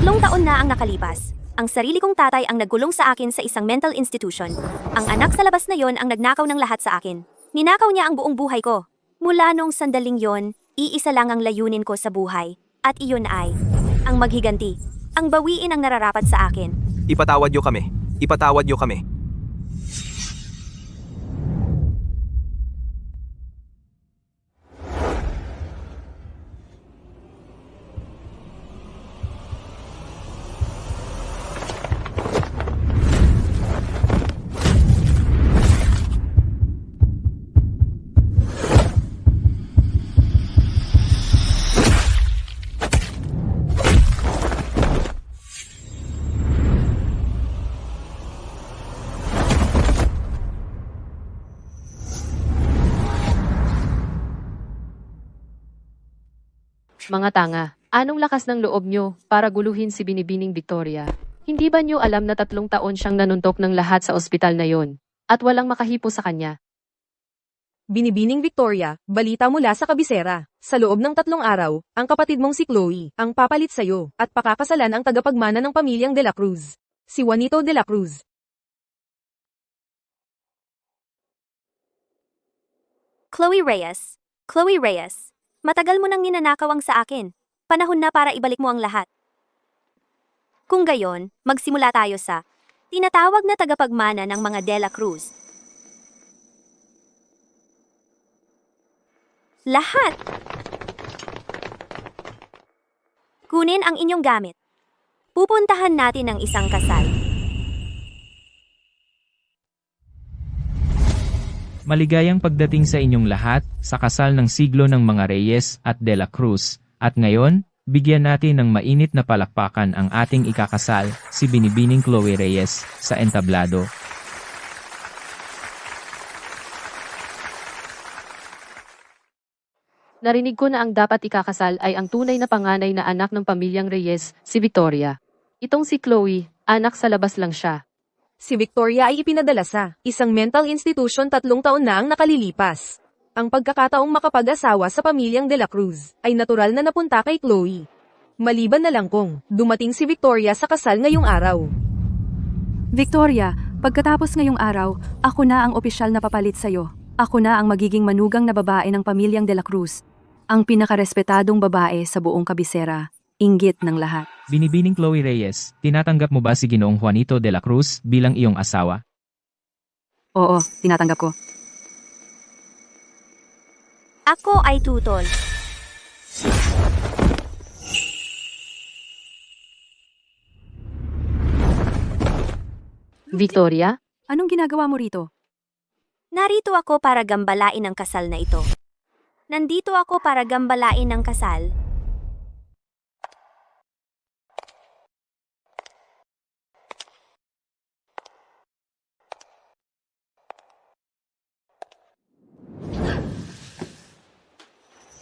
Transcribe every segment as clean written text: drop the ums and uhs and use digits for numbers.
3 taon na ang nakalipas. Ang sarili kong tatay ang nagkulong sa akin sa isang mental institution. Ang anak sa labas na yon ang nagnakaw ng lahat sa akin. Ninakaw niya ang buong buhay ko. Mula nung sandaling yon, iisa lang ang layunin ko sa buhay. At iyon ay, ang maghiganti. Ang bawiin ang nararapat sa akin. Ipatawad niyo kami. Ipatawad niyo kami. Mga tanga, anong lakas ng loob nyo para guluhin si Binibining Victoria? Hindi ba nyo alam na 3 taon siyang nanuntok ng lahat sa ospital na yon at walang makahipo sa kanya? Binibining Victoria, balita mula sa kabisera. Sa loob ng 3 araw, ang kapatid mong si Chloe, ang papalit sa'yo, at pakakasalan ang tagapagmana ng pamilyang De La Cruz. Si Juanito De La Cruz. Chloe Reyes. Chloe Reyes. Matagal mo nang ninanakaw ang sa akin. Panahon na para ibalik mo ang lahat. Kung gayon, magsimula tayo sa tinatawag na tagapagmana ng mga De La Cruz. Lahat! Kunin ang inyong gamit. Pupuntahan natin ang isang kasal. Maligayang pagdating sa inyong lahat sa kasal ng siglo ng mga Reyes at De La Cruz. At ngayon, bigyan natin ng mainit na palakpakan ang ating ikakasal, si Binibining Chloe Reyes, sa entablado. Narinig ko na ang dapat ikakasal ay ang tunay na panganay na anak ng pamilyang Reyes, si Victoria. Itong si Chloe, anak sa labas lang siya. Si Victoria ay ipinadala sa isang mental institution 3 taon na ang nakalilipas. Ang pagkakataong makapag-asawa sa pamilyang De La Cruz ay natural na napunta kay Chloe. Maliban na lang kung dumating si Victoria sa kasal ngayong araw. Victoria, pagkatapos ngayong araw, ako na ang opisyal na papalit sa'yo. Ako na ang magiging manugang na babae ng pamilyang De La Cruz. Ang pinakarespetadong babae sa buong kabisera. Inggit ng lahat. Binibining Chloe Reyes, tinatanggap mo ba si Ginoong Juanito De La Cruz bilang iyong asawa? Oo, tinatanggap ko. Ako ay tutol. Victoria? Anong ginagawa mo rito? Narito ako para gambalain ang kasal na ito. Nandito ako para gambalain ang kasal.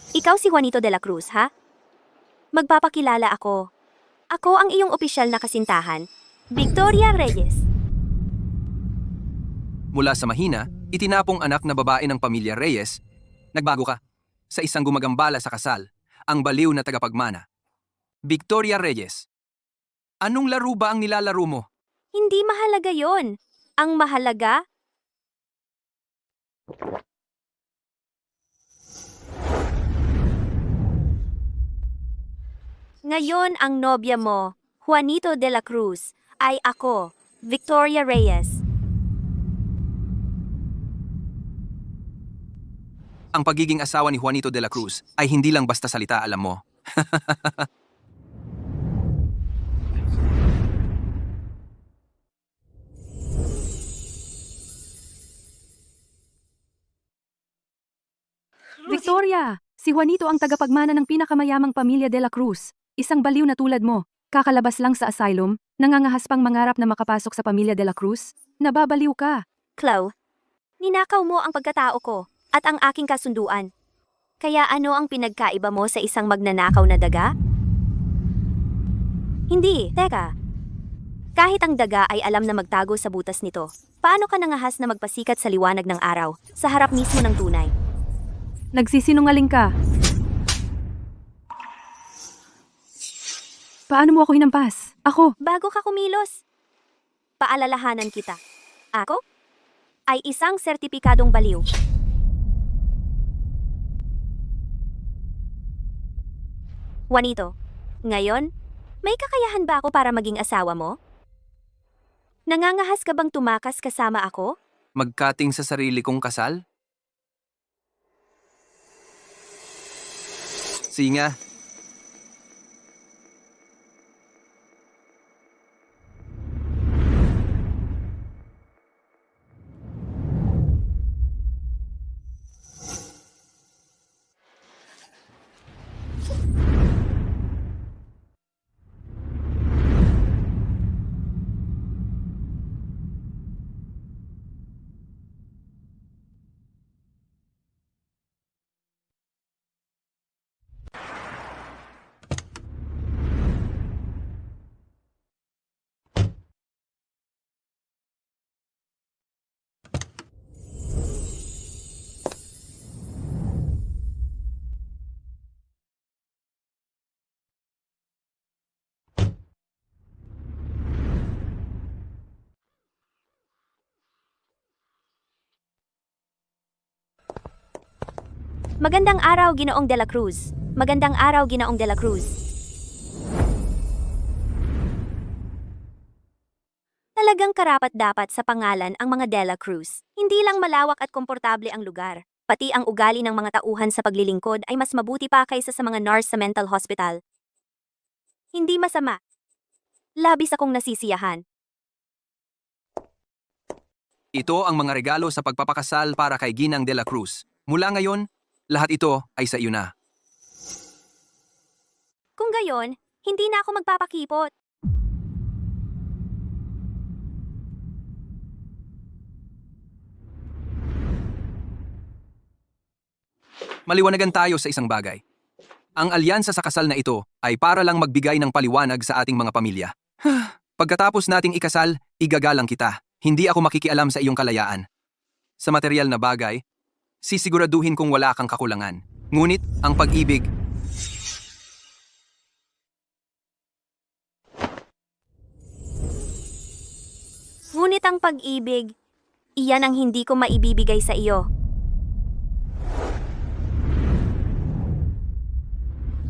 Ikaw si Juanito De La Cruz, ha? Magpapakilala ako. Ako ang iyong opisyal na kasintahan, Victoria Reyes. Mula sa mahina, itinapong anak na babae ng pamilya Reyes, nagbago ka sa isang gumagambala sa kasal, ang baliw na tagapagmana. Victoria Reyes, anong laro ba ang nilalaro mo? Hindi mahalaga yon. Ang mahalaga, ngayon ang nobya mo, Juanito De La Cruz, ay ako, Victoria Reyes. Ang pagiging asawa ni Juanito De La Cruz ay hindi lang basta salita, alam mo. Victoria! Si Juanito ang tagapagmana ng pinakamayamang pamilya De La Cruz. Isang baliw na tulad mo. Kakalabas lang sa asylum, nangangahas pang mangarap na makapasok sa pamilya De La Cruz. Nababaliw ka. Chloe, ninakaw mo ang pagkatao ko at ang aking kasunduan. Kaya ano ang pinagkaiba mo sa isang magnanakaw na daga? Hindi, teka. Kahit ang daga ay alam na magtago sa butas nito, paano ka nangahas na magpasikat sa liwanag ng araw, sa harap mismo ng tunay? Nagsisinungaling ka. Paano mo ako hinampas? Ako, Bago ka kumilos, paalalahanan kita. Ako ay isang sertipikadong baliw. Juanito, ngayon, may kakayahan ba ako para maging asawa mo? Nangangahas ka bang tumakas kasama ako? Magkating sa sarili kong kasal? Singa, Magandang araw, Ginoong De La Cruz. Magandang araw, Ginoong De La Cruz. Talagang karapat-dapat sa pangalan ang mga De La Cruz. Hindi lang malawak at komportable ang lugar, pati ang ugali ng mga tauhan sa paglilingkod ay mas mabuti pa kaysa sa mga nurse sa mental hospital. Hindi masama. Labis akong nasisiyahan. ito ang mga regalo sa pagpapakasal para kay Ginang de la Cruz. Mula ngayon, lahat ito ay sa iyo na. Kung gayon, hindi na ako magpapakipot. Maliwanagan tayo sa isang bagay. Ang alyansa sa kasal na ito ay para lang magbigay ng paliwanag sa ating mga pamilya. Pagkatapos nating ikasal, igagalang kita. Hindi ako makikialam sa iyong kalayaan. Sa material na bagay, sisiguraduhin kong wala kang kakulangan. Ngunit, ang pag-ibig, Ngunit ang pag-ibig, iyan ang hindi ko maibibigay sa iyo.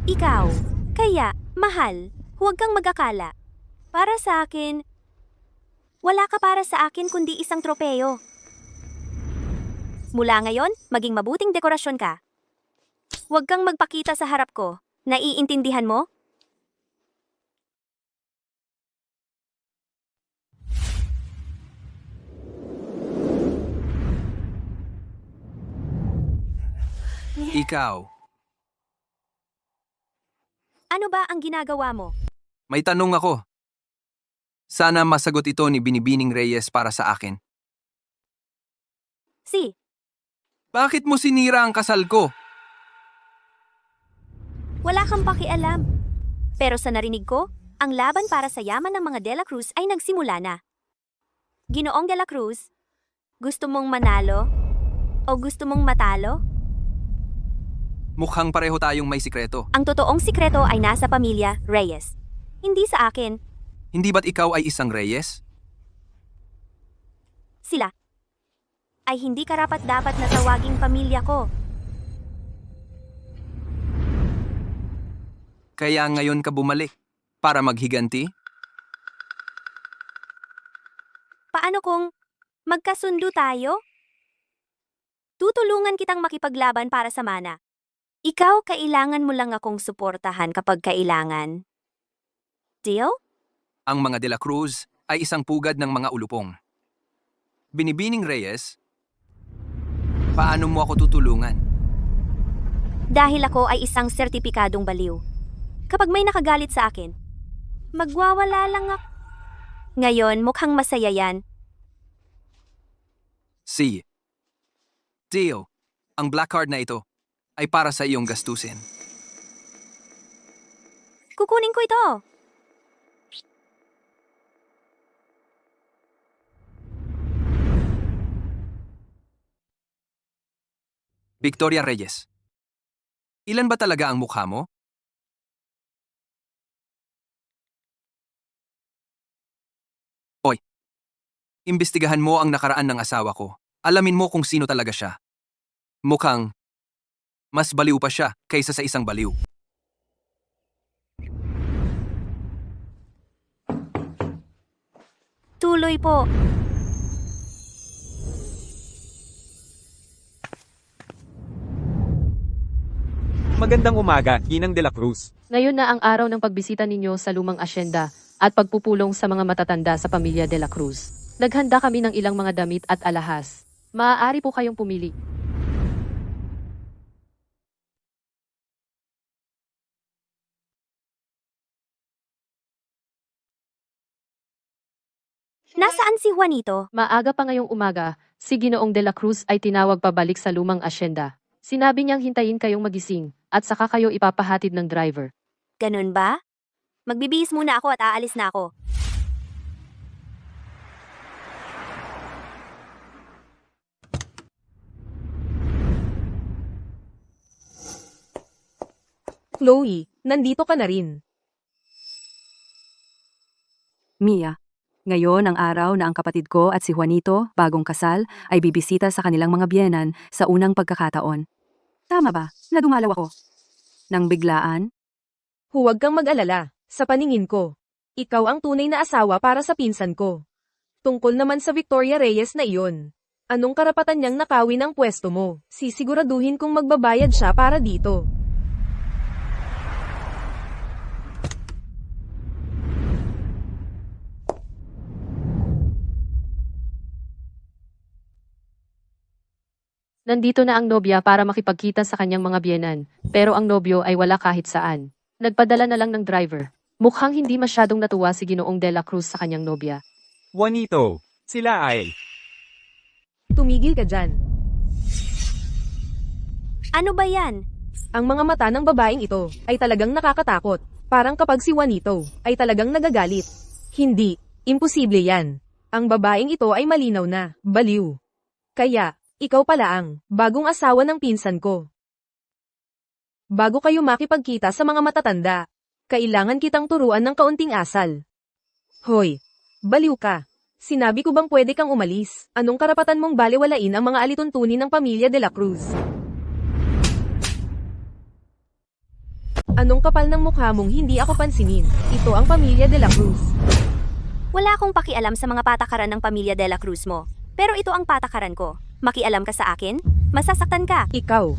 Ikaw, kaya, mahal, huwag kang mag-akala. Para sa akin, wala ka para sa akin kundi isang tropeyo. Mula ngayon, maging mabuting dekorasyon ka. Huwag kang magpakita sa harap ko. Naiintindihan mo? ikaw. Ano ba ang ginagawa mo? May tanong ako. Sana masagot ito ni Binibining Reyes para sa akin. Si, Bakit mo sinira ang kasal ko? wala kang pakialam. Pero sa narinig ko, ang laban para sa yaman ng mga De La Cruz ay nagsimula na. Ginoong De La Cruz, gusto mong manalo? O gusto mong matalo? Mukhang pareho tayong may sikreto. Ang totoong sikreto ay nasa pamilya Reyes. Hindi sa akin, Hindi ba't ikaw ay isang Reyes? sila. Ay hindi karapat-dapat na tawaging pamilya ko. Kaya ngayon ka bumalik para maghiganti? Paano kung magkasundo tayo? Tutulungan kitang makipaglaban para sa mana. Ikaw, kailangan mo lang akong suportahan kapag kailangan. Deal? Ang mga De La Cruz ay isang pugad ng mga ulupong. Binibining Reyes, paano mo ako tutulungan? Dahil ako ay isang sertipikadong baliw. Kapag may nakagalit sa akin, magwawala lang ako. Ngayon, mukhang masaya yan. C. Deal, ang black card na ito ay para sa iyong gastusin. Kukunin ko ito. Victoria Reyes. Ilan ba talaga ang mukha mo? Imbestigahan mo ang nakaraan ng asawa ko. Alamin mo kung sino talaga siya. Mukhang mas baliw pa siya kaysa sa isang baliw. Tuloy po. Magandang umaga, Ginang de la Cruz. Ngayon na ang araw ng pagbisita ninyo sa lumang asyenda at pagpupulong sa mga matatanda sa pamilya de la Cruz. Naghanda kami ng ilang mga damit at alahas. Maaari po kayong pumili. Nasaan si Juanito? Maaga pa ngayong umaga, si Ginoong de la Cruz ay tinawag pabalik sa lumang asyenda. Sinabi niyang hintayin kayong magising at saka kayo ipapahatid ng driver. Ganun ba? Magbibihis muna ako at aalis na ako. Chloe, nandito ka na rin. Mia, ngayon ang araw na ang kapatid ko at si Juanito, bagong kasal, ay bibisita sa kanilang mga biyenan sa unang pagkakataon. Tama ba na dumalaw ako? Nang biglaan? Huwag kang mag-alala. Sa paningin ko, ikaw ang tunay na asawa para sa pinsan ko. Tungkol naman sa Victoria Reyes na iyon. Anong karapatan niyang nakawin ang pwesto mo? Sisiguraduhin kong magbabayad siya para dito. Nandito na ang nobya para makipagkita sa kanyang mga biyenan, pero ang nobyo ay wala kahit saan. Nagpadala na lang ng driver. Mukhang hindi masyadong natuwa si Ginoong de la Cruz sa kanyang nobya. Juanito, sila ay... Tumigil ka dyan. Ano ba yan? Ang mga mata ng babaeng ito ay talagang nakakatakot. Parang kapag si Juanito ay talagang nagagalit. Hindi, imposible yan. Ang babaeng ito ay malinaw na, baliw. Kaya, ikaw pala ang bagong asawa ng pinsan ko. Bago kayo makipagkita sa mga matatanda, kailangan kitang turuan ng kaunting asal. Hoy, baliw ka. Sinabi ko bang pwede kang umalis? Anong karapatan mong baliwalain ang mga alituntunin ng pamilya de la Cruz? Anong kapal ng mukha mong hindi ako pansinin? Ito ang pamilya de la Cruz. Wala akong pakialam sa mga patakaran ng pamilya de la Cruz mo. Pero ito ang patakaran ko. Makialam ka sa akin, masasaktan ka. Ikaw.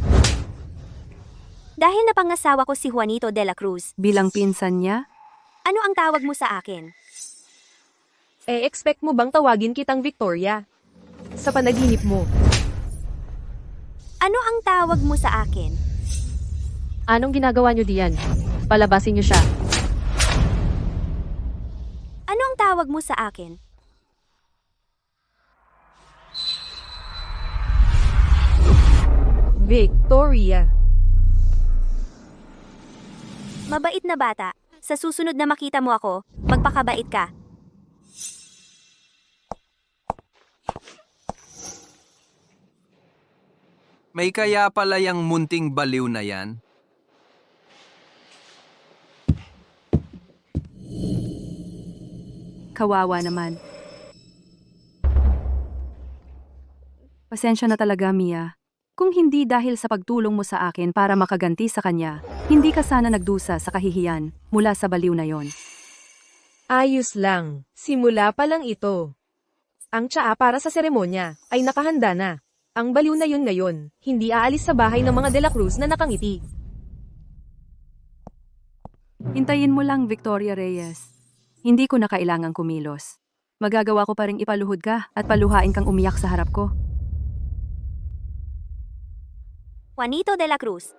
Dahil napangasawa ko si Juanito de la Cruz, Bilang pinsan niya? ano ang tawag mo sa akin? Expect mo bang tawagin kitang Victoria? Sa panaginip mo. Ano ang tawag mo sa akin? Anong ginagawa niyo diyan? Palabasin niyo siya. Ano ang tawag mo sa akin? Victoria. Mabait na bata. Sa susunod na makita mo ako, magpakabait ka. May kaya pala yung munting baliw na yan? Kawawa naman. Pasensya na talaga, Mia. Kung hindi dahil sa pagtulong mo sa akin para makaganti sa kanya, hindi ka sana nagdusa sa kahihiyan mula sa baliw na yon. Ayos lang. Simula pa lang ito. Ang tsaa para sa seremonya ay nakahanda na. Ang baliw na yun ngayon, hindi aalis sa bahay ng mga de la Cruz na nakangiti. Hintayin mo lang, Victoria Reyes. Hindi ko na kailangang kumilos. Magagawa ko pa ring ipaluhod ka at paluhain kang umiyak sa harap ko. Juanito de la Cruz,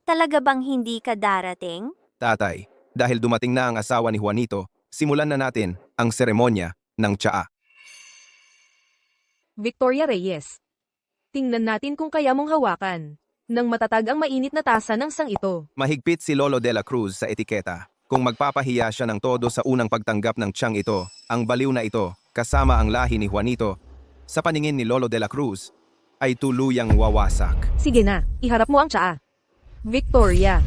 talaga bang hindi ka darating? Tatay, dahil dumating na ang asawa ni Juanito, simulan na natin ang seremonya ng tsaa. Victoria Reyes. Tingnan natin kung kaya mong hawakan. Nang matatag ang mainit na tasa ng sang ito. Mahigpit si Lolo de la Cruz sa etiketa. Kung magpapahiya siya ng todo sa unang pagtanggap ng tiyang ito, ang baliw na ito, kasama ang lahi ni Juanito, sa paningin ni Lolo de la Cruz, ay tuluyang wawasak. Sige na, iharap mo ang tsaa. Victoria.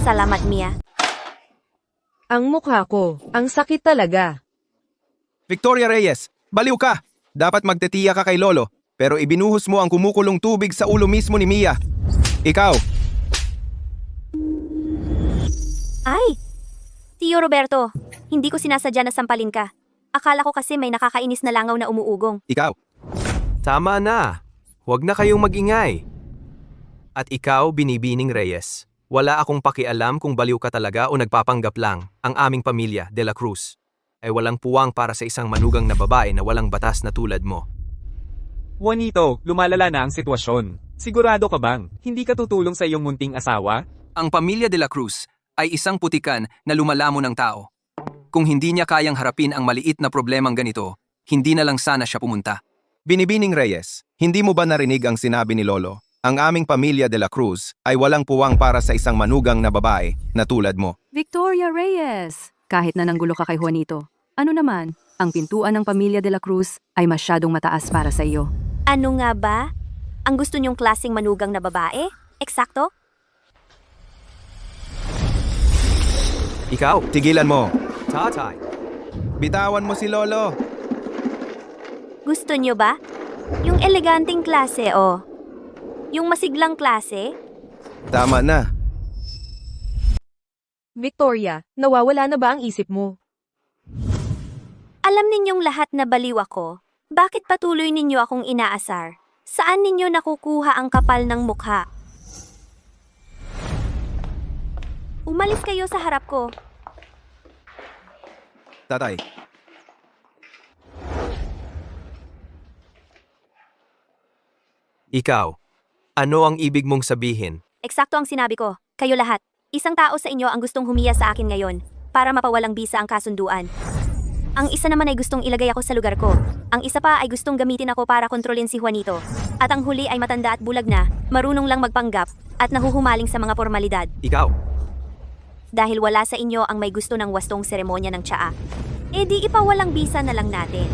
Salamat, Mia. Ang mukha ko, ang sakit talaga. Victoria Reyes, baliw ka! Dapat magtitiya ka kay Lolo, pero ibinuhos mo ang kumukulong tubig sa ulo mismo ni Mia. Ikaw, Ay! Tio Roberto, hindi ko sinasadya na sampalin ka. Akala ko kasi may nakakainis na langaw na umuugong. ikaw. Tama na. Huwag na kayong magingay. At ikaw, Binibining Reyes, wala akong pakialam kung baliw ka talaga o nagpapanggap lang. Ang aming pamilya, De La Cruz, ay walang puwang para sa isang manugang na babae na walang batas na tulad mo. Juanito, lumalala na ang sitwasyon. Sigurado ka bang hindi ka tutulong sa iyong munting asawa? Ang pamilya de la Cruz ay isang putikan na lumalamon ng tao. Kung hindi niya kayang harapin ang maliit na problemang ganito, hindi na lang sana siya pumunta. Binibining Reyes, hindi mo ba narinig ang sinabi ni Lolo? Ang aming pamilya de la Cruz ay walang puwang para sa isang manugang na babae na tulad mo. Victoria Reyes! Kahit na nanggulo ka kay Juanito, ano naman, ang pintuan ng pamilya de la Cruz ay masyadong mataas para sa iyo. Ano nga ba? Ang gusto niyong klaseng manugang na babae? Eksakto? Ikaw, Tigilan mo. tatay. Bitawan mo si Lolo. Gusto niyo ba? Yung eleganteng klase, oh. Yung masiglang klase? Tama na. Victoria, nawawala na ba ang isip mo? Alam ninyong lahat na baliw ako. Bakit patuloy ninyo akong inaasar? Saan ninyo nakukuha ang kapal ng mukha? Umalis kayo sa harap ko. Tatay, Ikaw, ano ang ibig mong sabihin? Eksakto ang sinabi ko. Kayo lahat. Isang tao sa inyo ang gustong humiya sa akin ngayon para mapawalang bisa ang kasunduan. Ang isa naman ay gustong ilagay ako sa lugar ko. Ang isa pa ay gustong gamitin ako para kontrolin si Juanito. At ang huli ay matanda at bulag na, marunong lang magpanggap, at nahuhumaling sa mga formalidad. Ikaw, Dahil wala sa inyo ang may gusto ng wastong seremonya ng tsaa. E di ipawalang bisa na lang natin.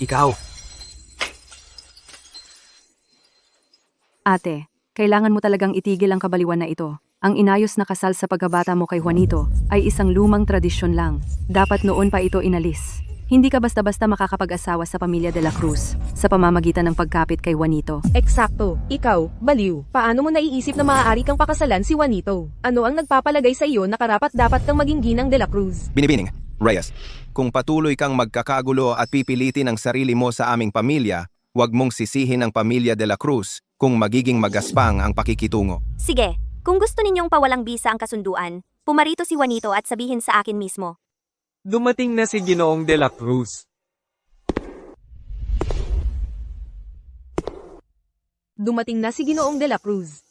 ikaw. Ate, kailangan mo talagang itigil ang kabaliwan na ito. Ang inayos na kasal sa pagkabata mo kay Juanito ay isang lumang tradisyon lang. Dapat noon pa ito inalis. Hindi ka basta-basta makakapag-asawa sa pamilya de la Cruz sa pamamagitan ng pagkapit kay Juanito. Eksakto. Ikaw, baliw. Paano mo naiisip na maaari kang pakasalan si Juanito? Ano ang nagpapalagay sa iyo na karapat-dapat kang maging ginang de la Cruz? Binibining Reyes, kung patuloy kang magkakagulo at pipilitin ang sarili mo sa aming pamilya, huwag mong sisihin ang pamilya de la Cruz kung magiging magaspang ang pakikitungo. Sige, kung gusto ninyong pawalang bisa ang kasunduan, pumarito si Juanito at sabihin sa akin mismo. Dumating na si Ginoong De La Cruz. Dumating na si Ginoong de la Cruz.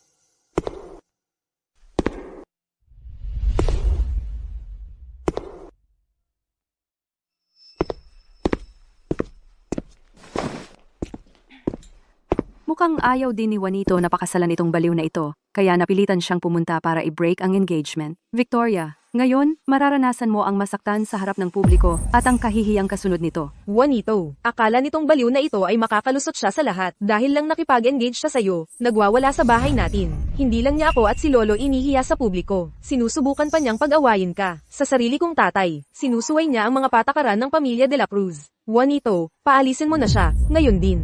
Mukhang ayaw din ni Juanito na pakasalan itong baliw na ito, kaya napilitan siyang pumunta para i-break ang engagement. Victoria, ngayon, mararanasan mo ang masaktan sa harap ng publiko at ang kahihiyang kasunod nito. Juanito, akala nitong baliw na ito ay makakalusot siya sa lahat dahil lang nakipag-engage siya sa'yo. Nagwawala sa bahay natin. Hindi lang niya ako at si Lolo inihiya sa publiko. Sinusubukan pa niyang pag-awayin ka. Sa sarili kong tatay, sinusuway niya ang mga patakaran ng pamilya de la Cruz. Juanito, paalisin mo na siya, ngayon din.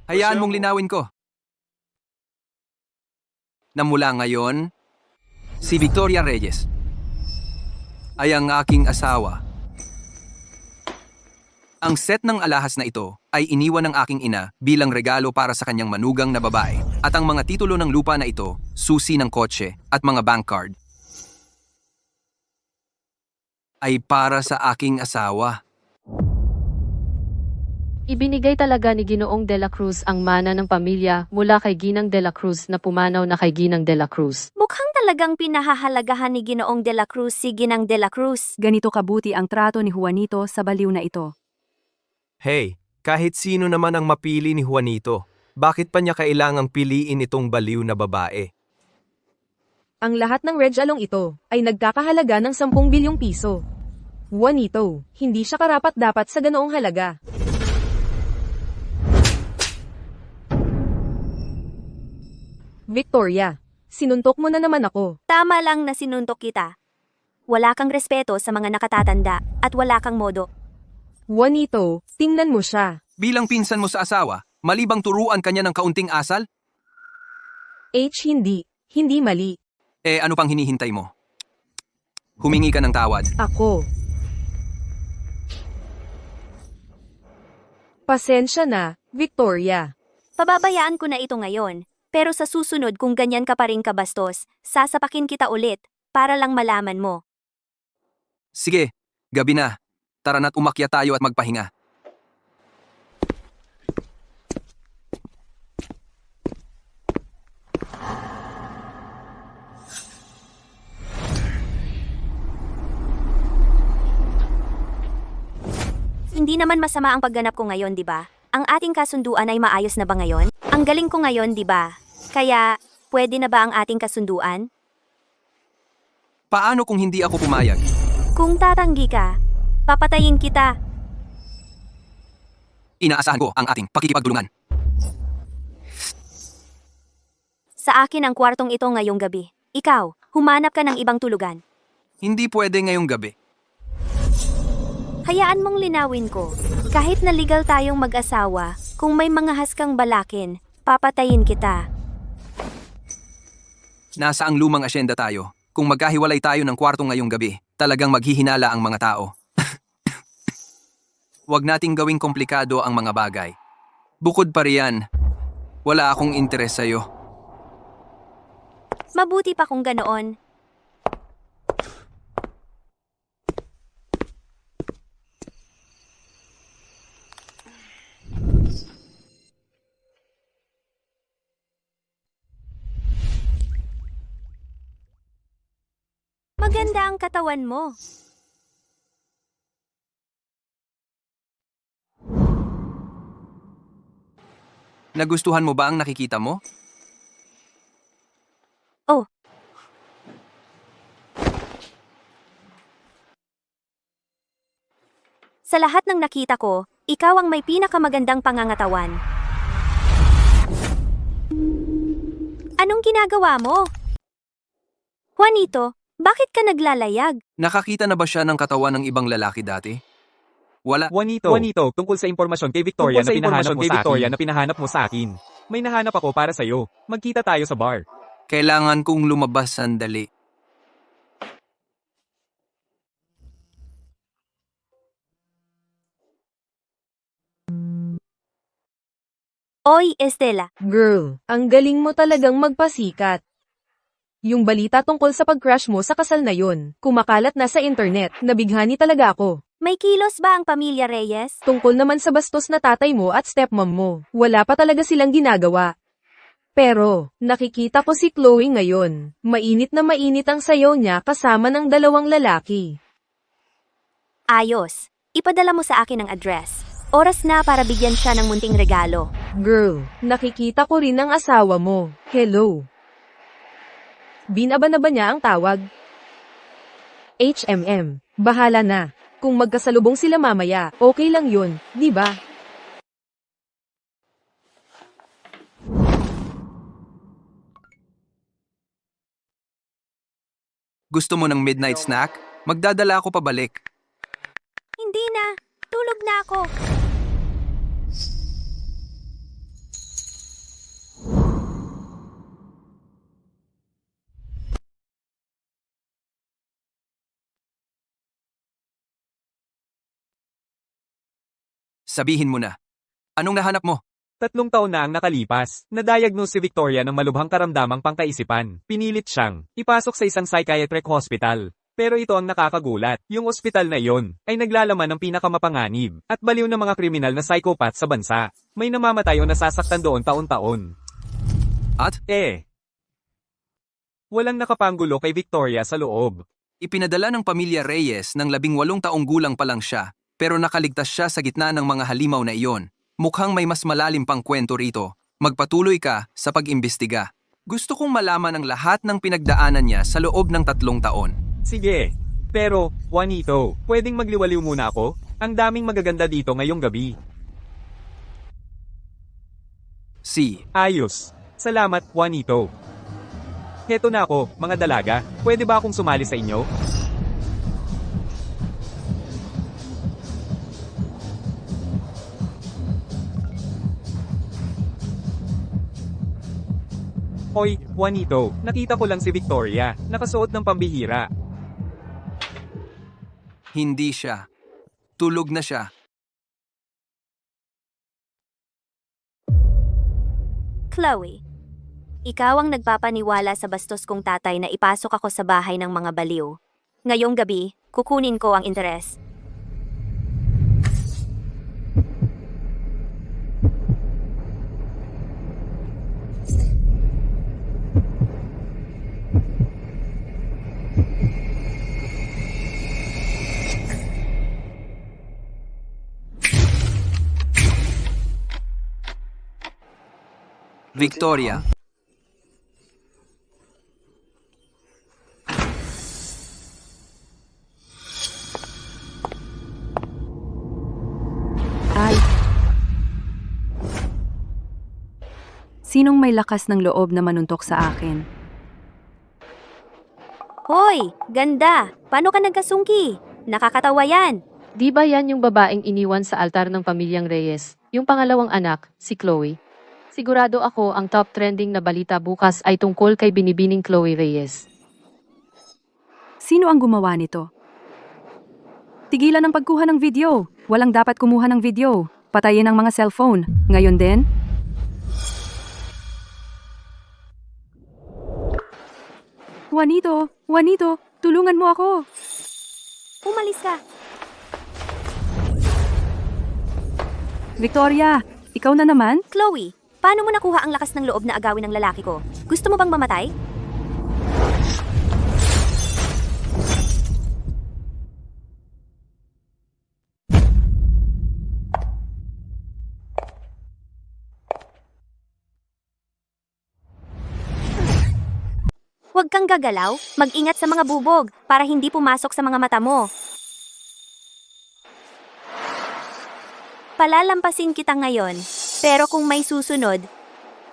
Hayaan mong linawin ko. Na mula ngayon, si Victoria Reyes ay ang aking asawa. Ang set ng alahas na ito ay iniwan ng aking ina bilang regalo para sa kanyang manugang na babae at ang mga titulo ng lupa na ito, susi ng kotse at mga bank card ay para sa aking asawa. Ibinigay talaga ni Ginoong De La Cruz ang mana ng pamilya mula kay Ginang De La Cruz na pumanaw na kay Ginang De La Cruz. Mukhang talagang pinahahalagahan ni Ginoong de la Cruz si Ginang de la Cruz. Ganito kabuti ang trato ni Juanito sa baliw na ito. Hey, kahit sino naman ang mapili ni Juanito, bakit pa niya kailangang piliin itong baliw na babae? Ang lahat ng regalong ito ay nagkakahalaga ng 10 bilyong piso. Juanito, hindi siya karapat-dapat sa ganoong halaga. Victoria, sinuntok mo na naman ako. Tama lang na sinuntok kita. Wala kang respeto sa mga nakatatanda at wala kang modo. Juanito, tingnan mo siya. Bilang pinsan mo sa asawa, mali bang turuan kanya ng kaunting asal? Hindi. Hindi mali. Eh ano pang hinihintay mo? Humingi ka ng tawad. Ako. Pasensya na, Victoria. Pababayaan ko na ito ngayon, pero sa susunod kung ganyan ka pa rin kabastos, sasapakin kita ulit, para lang malaman mo. Sige, gabi na. Tara na't umakyat tayo at magpahinga. Hindi naman masama ang pagganap ko ngayon, di ba? Ang ating kasunduan ay maayos na ba ngayon? Ang galing ko ngayon, di ba? Kaya, pwede na ba ang ating kasunduan? Paano kung hindi ako pumayag? Kung tatanggi ka, papatayin kita. Inaasahan ko ang ating pakikipagtulungan. Sa akin ang kwartong ito ngayong gabi. Ikaw, humanap ka ng ibang tulugan. Hindi pwede ngayong gabi. Hayaan mong linawin ko. Kahit na legal tayong mag-asawa, kung may mga haskang balakin, papatayin kita. Nasa ang lumang asyenda tayo. Kung magkahiwalay tayo ng kwarto ngayong gabi, talagang maghihinala ang mga tao. Huwag nating gawing komplikado ang mga bagay. Bukod pa riyan, wala akong interes sa'yo. Mabuti pa kung ganoon. Maganda ang katawan mo. Nagustuhan mo ba ang nakikita mo? Oh. Sa lahat ng nakita ko, ikaw ang may pinakamagandang pangangatawan. Anong ginagawa mo? Juanito, bakit ka naglalayag? Nakakita na ba siya ng katawan ng ibang lalaki dati? Wala. Juanito, tungkol sa impormasyon kay Victoria na pinahanap mo sa akin. May nahanap ako para sa'yo. Magkita tayo sa bar. Kailangan kong lumabas sandali. Oy, Estela. Girl, ang galing mo talagang magpasikat. Yung balita tungkol sa pag-crash mo sa kasal na yon, kumakalat na sa internet, nabighani talaga ako. May kilos ba ang pamilya Reyes? Tungkol naman sa bastos na tatay mo at stepmom mo, wala pa talaga silang ginagawa. Pero, nakikita ko si Chloe ngayon, mainit na mainit ang sayaw niya kasama ng dalawang lalaki. Ayos. Ipadala mo sa akin ang address. Oras na para bigyan siya ng munting regalo. Girl, nakikita ko rin ang asawa mo. Hello. Binaba na ba niya ang tawag? Bahala na. Kung magkasalubong sila mamaya, okay lang yun, di ba? Gusto mo ng midnight snack? Magdadala ako pabalik. Hindi na. Tulog na ako. Sabihin mo na. Anong nahanap mo? 3 taon na ang nakalipas, na-diagnose si Victoria ng malubhang karamdamang pangkaisipan. Pinilit siyang ipasok sa isang psychiatric hospital. Pero ito ang nakakagulat, yung ospital na iyon ay naglalaman ng pinakamapanganib at baliw na mga kriminal na psychopath sa bansa. May namamatay o nasasaktan doon taon-taon. At? Walang nakapanggulo kay Victoria sa loob. Ipinadala ng pamilya Reyes ng 18 taong gulang pa lang siya, pero nakaligtas siya sa gitna ng mga halimaw na iyon. Mukhang may mas malalim pang kwento rito. Magpatuloy ka sa pag-imbestiga. Gusto kong malaman ang lahat ng pinagdaanan niya sa loob ng 3 taon. Sige. Pero, Juanito, pwedeng magliwaliw muna ako? Ang daming magaganda dito ngayong gabi. Ayos. Salamat, Juanito. Heto na ako, mga dalaga. Pwede ba akong sumali sa inyo? Hoy, Juanito, nakita ko lang si Victoria. Nakasuot ng pambihira. Hindi siya. Tulog na siya. Chloe, ikaw ang nagpapaniwala sa bastos kong tatay na ipasok ako sa bahay ng mga baliw. Ngayong gabi, kukunin ko ang interes. Victoria, Ay. Sinong may lakas ng loob na manuntok sa akin? Hoy, ganda! Paano ka nagkasungki? Nakakatawa yan! Di ba yan yung babaeng iniwan sa altar ng pamilyang Reyes? Yung pangalawang anak, si Chloe. Sigurado ako ang top trending na balita bukas ay tungkol kay binibining Chloe Reyes. Sino ang gumawa nito? Tigilan ang pagkuha ng video. Walang dapat kumuha ng video. Patayin ang mga cellphone. Ngayon din? Juanito, tulungan mo ako. Umalis ka! Victoria, ikaw na naman? Chloe, paano mo nakuha ang lakas ng loob na agawin ng lalaki ko? Gusto mo bang mamatay? Huwag kang gagalaw, mag-ingat sa mga bubog para hindi pumasok sa mga mata mo. Palalampasin kita ngayon, pero kung may susunod,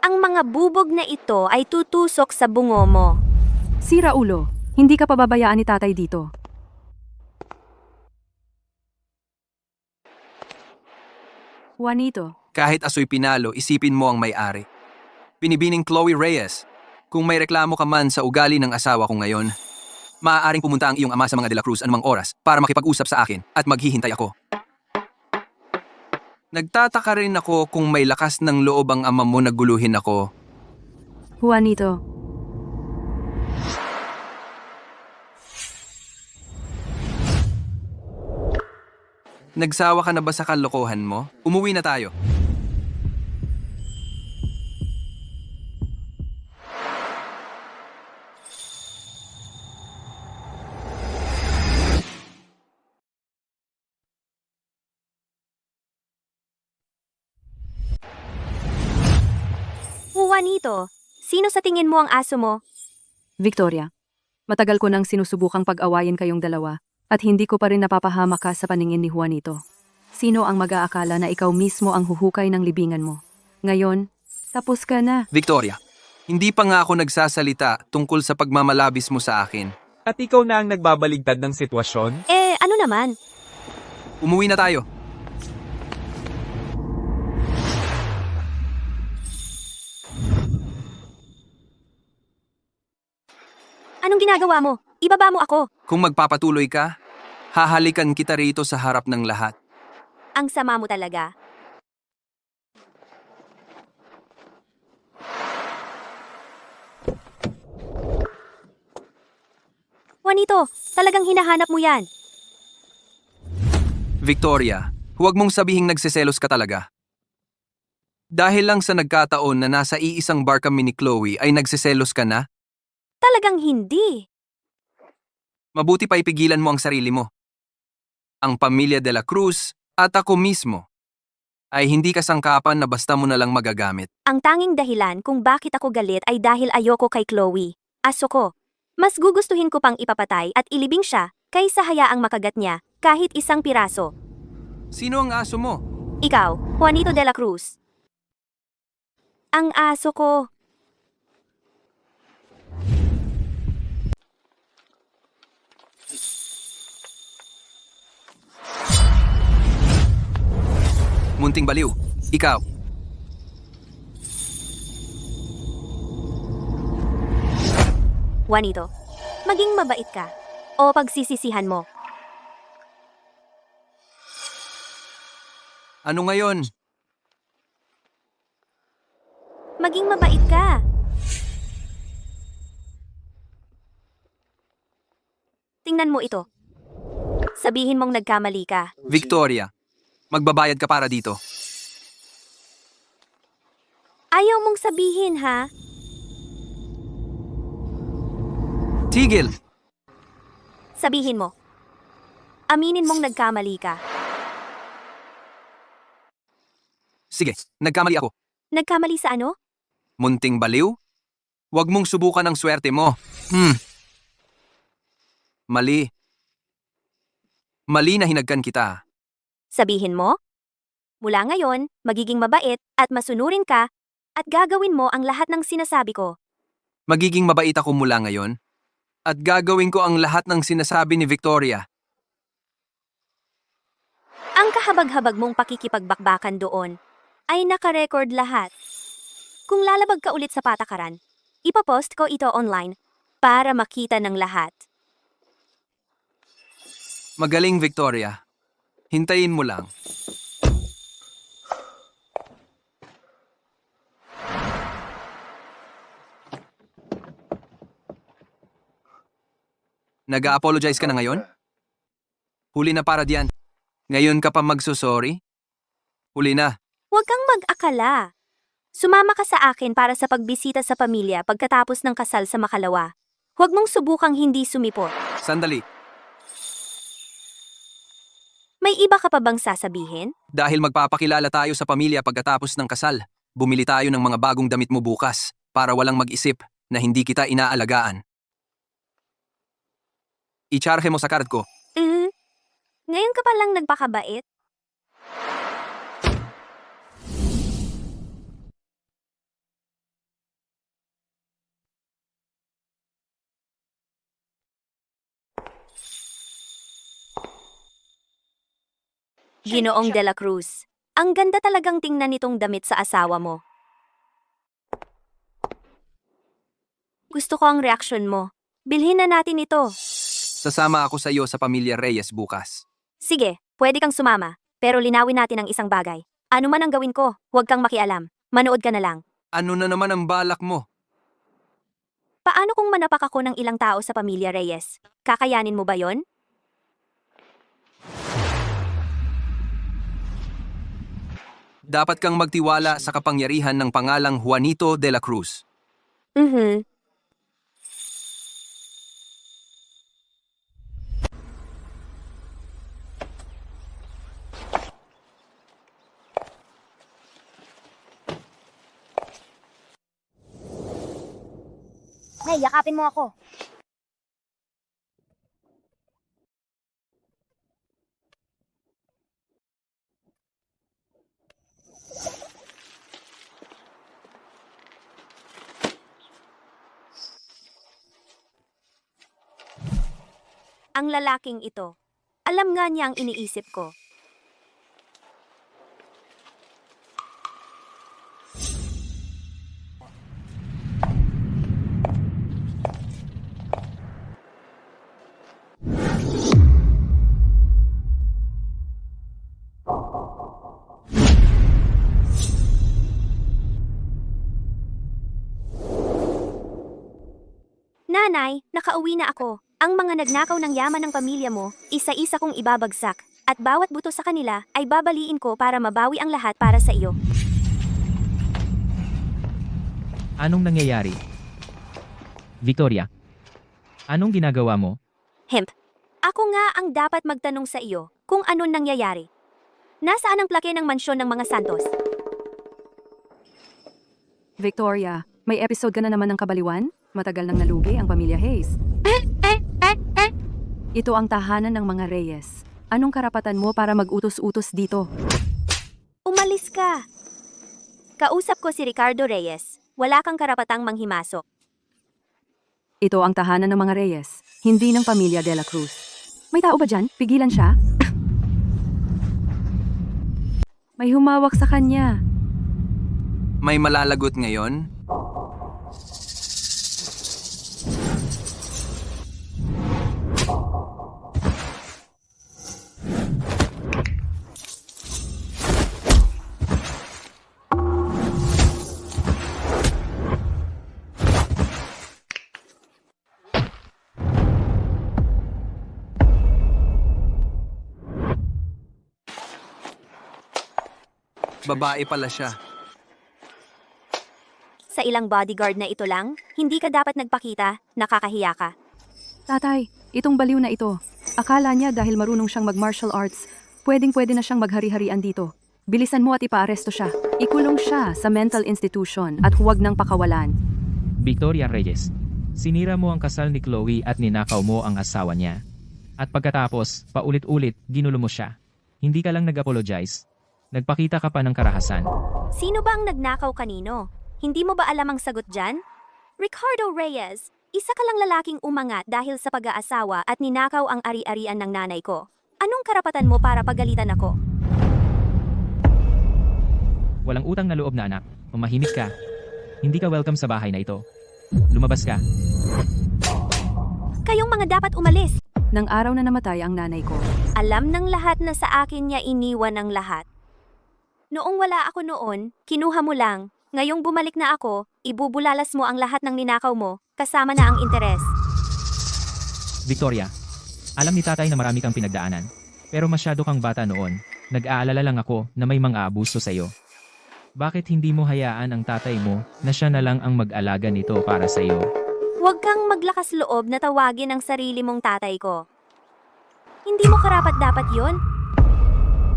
ang mga bubog na ito ay tutusok sa bungo mo. Sira ulo, hindi ka pababayaan ni tatay dito. Juanito, kahit asoy pinalo, isipin mo ang may-ari. Binibining Chloe Reyes, kung may reklamo ka man sa ugali ng asawa ko ngayon, maaaring pumunta ang iyong ama sa mga De La Cruz anumang oras para makipag-usap sa akin at maghihintay ako. Nagtataka rin ako kung may lakas ng loob ang ama mo na guluhin ako. Juanito. Nagsawa ka na ba sa kalokohan mo? Umuwi na tayo. Juanito, sino sa tingin mo ang aso mo? Victoria, matagal ko nang sinusubukang pag-awayin kayong dalawa at hindi ko pa rin napapahamak ka sa paningin ni Juanito. Sino ang mag-aakala na ikaw mismo ang huhukay ng libingan mo? Ngayon, tapos ka na. Victoria, hindi pa nga ako nagsasalita tungkol sa pagmamalabis mo sa akin. At ikaw na ang nagbabaligtad ng sitwasyon? Ano naman? Umuwi na tayo. Anong ginagawa mo? Ibaba mo ako. Kung magpapatuloy ka, hahalikan kita rito sa harap ng lahat. Ang sama mo talaga. Juanito, talagang hinahanap mo yan. Victoria, huwag mong sabihing nagseselos ka talaga. Dahil lang sa nagkataon na nasa iisang bar kami ni Chloe ay nagseselos ka na, Talagang hindi. mabuti pa ipigilan mo ang sarili mo. Ang pamilya De La Cruz at ako mismo ay hindi kasangkapan na basta mo na lang magagamit. Ang tanging dahilan kung bakit ako galit ay dahil ayoko kay Chloe. Aso ko. Mas gugustuhin ko pang ipapatay at ilibing siya kaysa hayaang makagat niya kahit isang piraso. Sino ang aso mo? Ikaw, Juanito de la Cruz. Ang aso ko. Munting baliw. Ikaw. Juanito, maging mabait ka o pagsisisihan mo. Ano ngayon? Maging mabait ka. Tingnan mo ito. Sabihin mong nagkamali ka. Victoria, magbabayad ka para dito. Ayaw mong sabihin, ha? Tigil! Sabihin mo. Aminin mong nagkamali ka. Sige, nagkamali ako. Nagkamali sa ano? Munting baliw? Huwag mong subukan ang swerte mo. Mali. Mali na hinagkan kita. Sabihin mo? Mula ngayon, magiging mabait at masunurin ka at gagawin mo ang lahat ng sinasabi ko. Magiging mabait ako mula ngayon. At gagawin ko ang lahat ng sinasabi ni Victoria. Ang kahabag-habag mong pakikipagbakbakan doon ay nakarecord lahat. Kung lalabag ka ulit sa patakaran, ipapost ko ito online para makita ng lahat. Magaling, Victoria. Hintayin mo lang. Nag-a-apologize ka na ngayon? Huli na para diyan. Ngayon ka pa magsusorry? Huli na. Huwag kang mag-akala. Sumama ka sa akin para sa pagbisita sa pamilya pagkatapos ng kasal sa makalawa. Huwag mong subukang hindi sumipot. Sandali. May iba ka pa bang sasabihin? Dahil magpapakilala tayo sa pamilya pagkatapos ng kasal, bumili tayo ng mga bagong damit mo bukas para walang mag-isip na hindi kita inaalagaan. I-charge mo sa card ko. Ngayon ka pa lang nagpakabait? Ginoong de la Cruz, ang ganda talagang tingnan nitong damit sa asawa mo. Gusto ko ang reaksyon mo. Bilhin na natin ito. Sasama ako sa iyo sa pamilya Reyes bukas. Sige, pwede kang sumama, pero linawin natin ang isang bagay. Ano man ang gawin ko, huwag kang makialam. Manood ka na lang. Ano na naman ang balak mo? Paano kung manapak ako ng ilang tao sa pamilya Reyes? Kakayanin mo ba yon? Dapat kang magtiwala sa kapangyarihan ng pangalang Juanito de la Cruz. Mhm. Hey, yakapin mo ako. Ang lalaking ito, alam nga niya ang iniisip ko. Nanay, nakauwi na ako. Ang mga nagnakaw ng yaman ng pamilya mo, isa-isa kong ibabagsak. At bawat buto sa kanila ay babaliin ko para mabawi ang lahat para sa iyo. Anong nangyayari? Victoria, anong ginagawa mo? Hemp, ako nga ang dapat magtanong sa iyo kung anong nangyayari. Nasaan ang plake ng mansyon ng mga Santos? Victoria, may episode ka na naman ng kabaliwan? Matagal nang nalugi ang pamilya Hayes. Ito ang tahanan ng mga Reyes. Anong karapatan mo para mag-utos-utos dito? Umalis ka! Kausap ko si Ricardo Reyes. Wala kang karapatang manghimasok. Ito ang tahanan ng mga Reyes, hindi ng pamilya De La Cruz. May tao ba dyan? Pigilan siya? May humawak sa kanya. May malalagot ngayon? Babae pala siya. Sa ilang bodyguard na ito lang, hindi ka dapat nagpakita, nakakahiya ka. Tatay, itong baliw na ito. Akala niya dahil marunong siyang mag-martial arts, pwedeng-pwede na siyang maghari-harian dito. Bilisan mo at ipaaresto siya. Ikulong siya sa mental institution at huwag nang pakawalan. Victoria Reyes, sinira mo ang kasal ni Chloe at ninakaw mo ang asawa niya. At pagkatapos, paulit-ulit, ginulo mo siya. Hindi ka lang nag-apologize. Nagpakita ka pa ng karahasan. Sino ba ang nagnakaw kanino? Hindi mo ba alam ang sagot dyan? Ricardo Reyes, isa ka lang lalaking umangat dahil sa pag-aasawa at ninakaw ang ari-arian ng nanay ko. Anong karapatan mo para pagalitan ako? Walang utang na loob na anak. Mamahimik ka. Hindi ka welcome sa bahay na ito. Lumabas ka. Kayong mga dapat umalis. Nang araw na namatay ang nanay ko. Alam ng lahat na sa akin niya iniwan ang lahat. Noong wala ako noon, kinuha mo lang. Ngayong bumalik na ako, ibubulalas mo ang lahat ng ninakaw mo, kasama na ang interes. Victoria, alam ni tatay na marami kang pinagdaanan. Pero masyado kang bata noon. Nag-aalala lang ako na may mga abuso sa iyo. Bakit hindi mo hayaan ang tatay mo na siya na lang ang mag-alaga nito para sa iyo? Huwag kang maglakas loob na tawagin ang sarili mong tatay ko. Hindi mo karapat-dapat yon.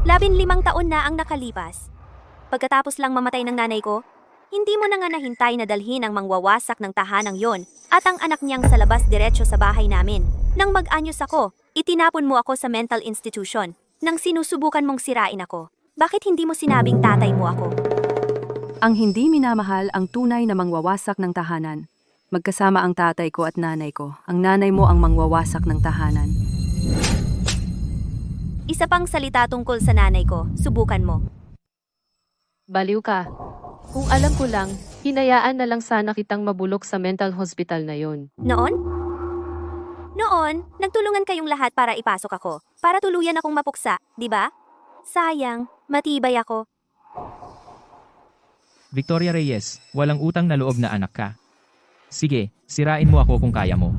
15 taon na ang nakalipas. Pagkatapos lang mamatay ng nanay ko, hindi mo na nga nahintay na dalhin ang mangwawasak ng tahanang yon at ang anak niyang sa labas diretso sa bahay namin. Nang mag-anyos ako, itinapon mo ako sa mental institution. Nang sinusubukan mong sirain ako, bakit hindi mo sinabing tatay mo ako? Ang hindi minamahal ang tunay na mangwawasak ng tahanan. Magkasama ang tatay ko at nanay ko. Ang nanay mo ang mangwawasak ng tahanan. Isa pang salita tungkol sa nanay ko, subukan mo. Baliw ka. Kung alam ko lang, hinayaan na lang sana kitang mabulok sa mental hospital na yon. Noon? Noon, nagtulungan kayong lahat para ipasok ako. Para tuluyan akong mapuksa, di ba? Sayang, matibay ako. Victoria Reyes, walang utang na loob na anak ka. Sige, sirain mo ako kung kaya mo.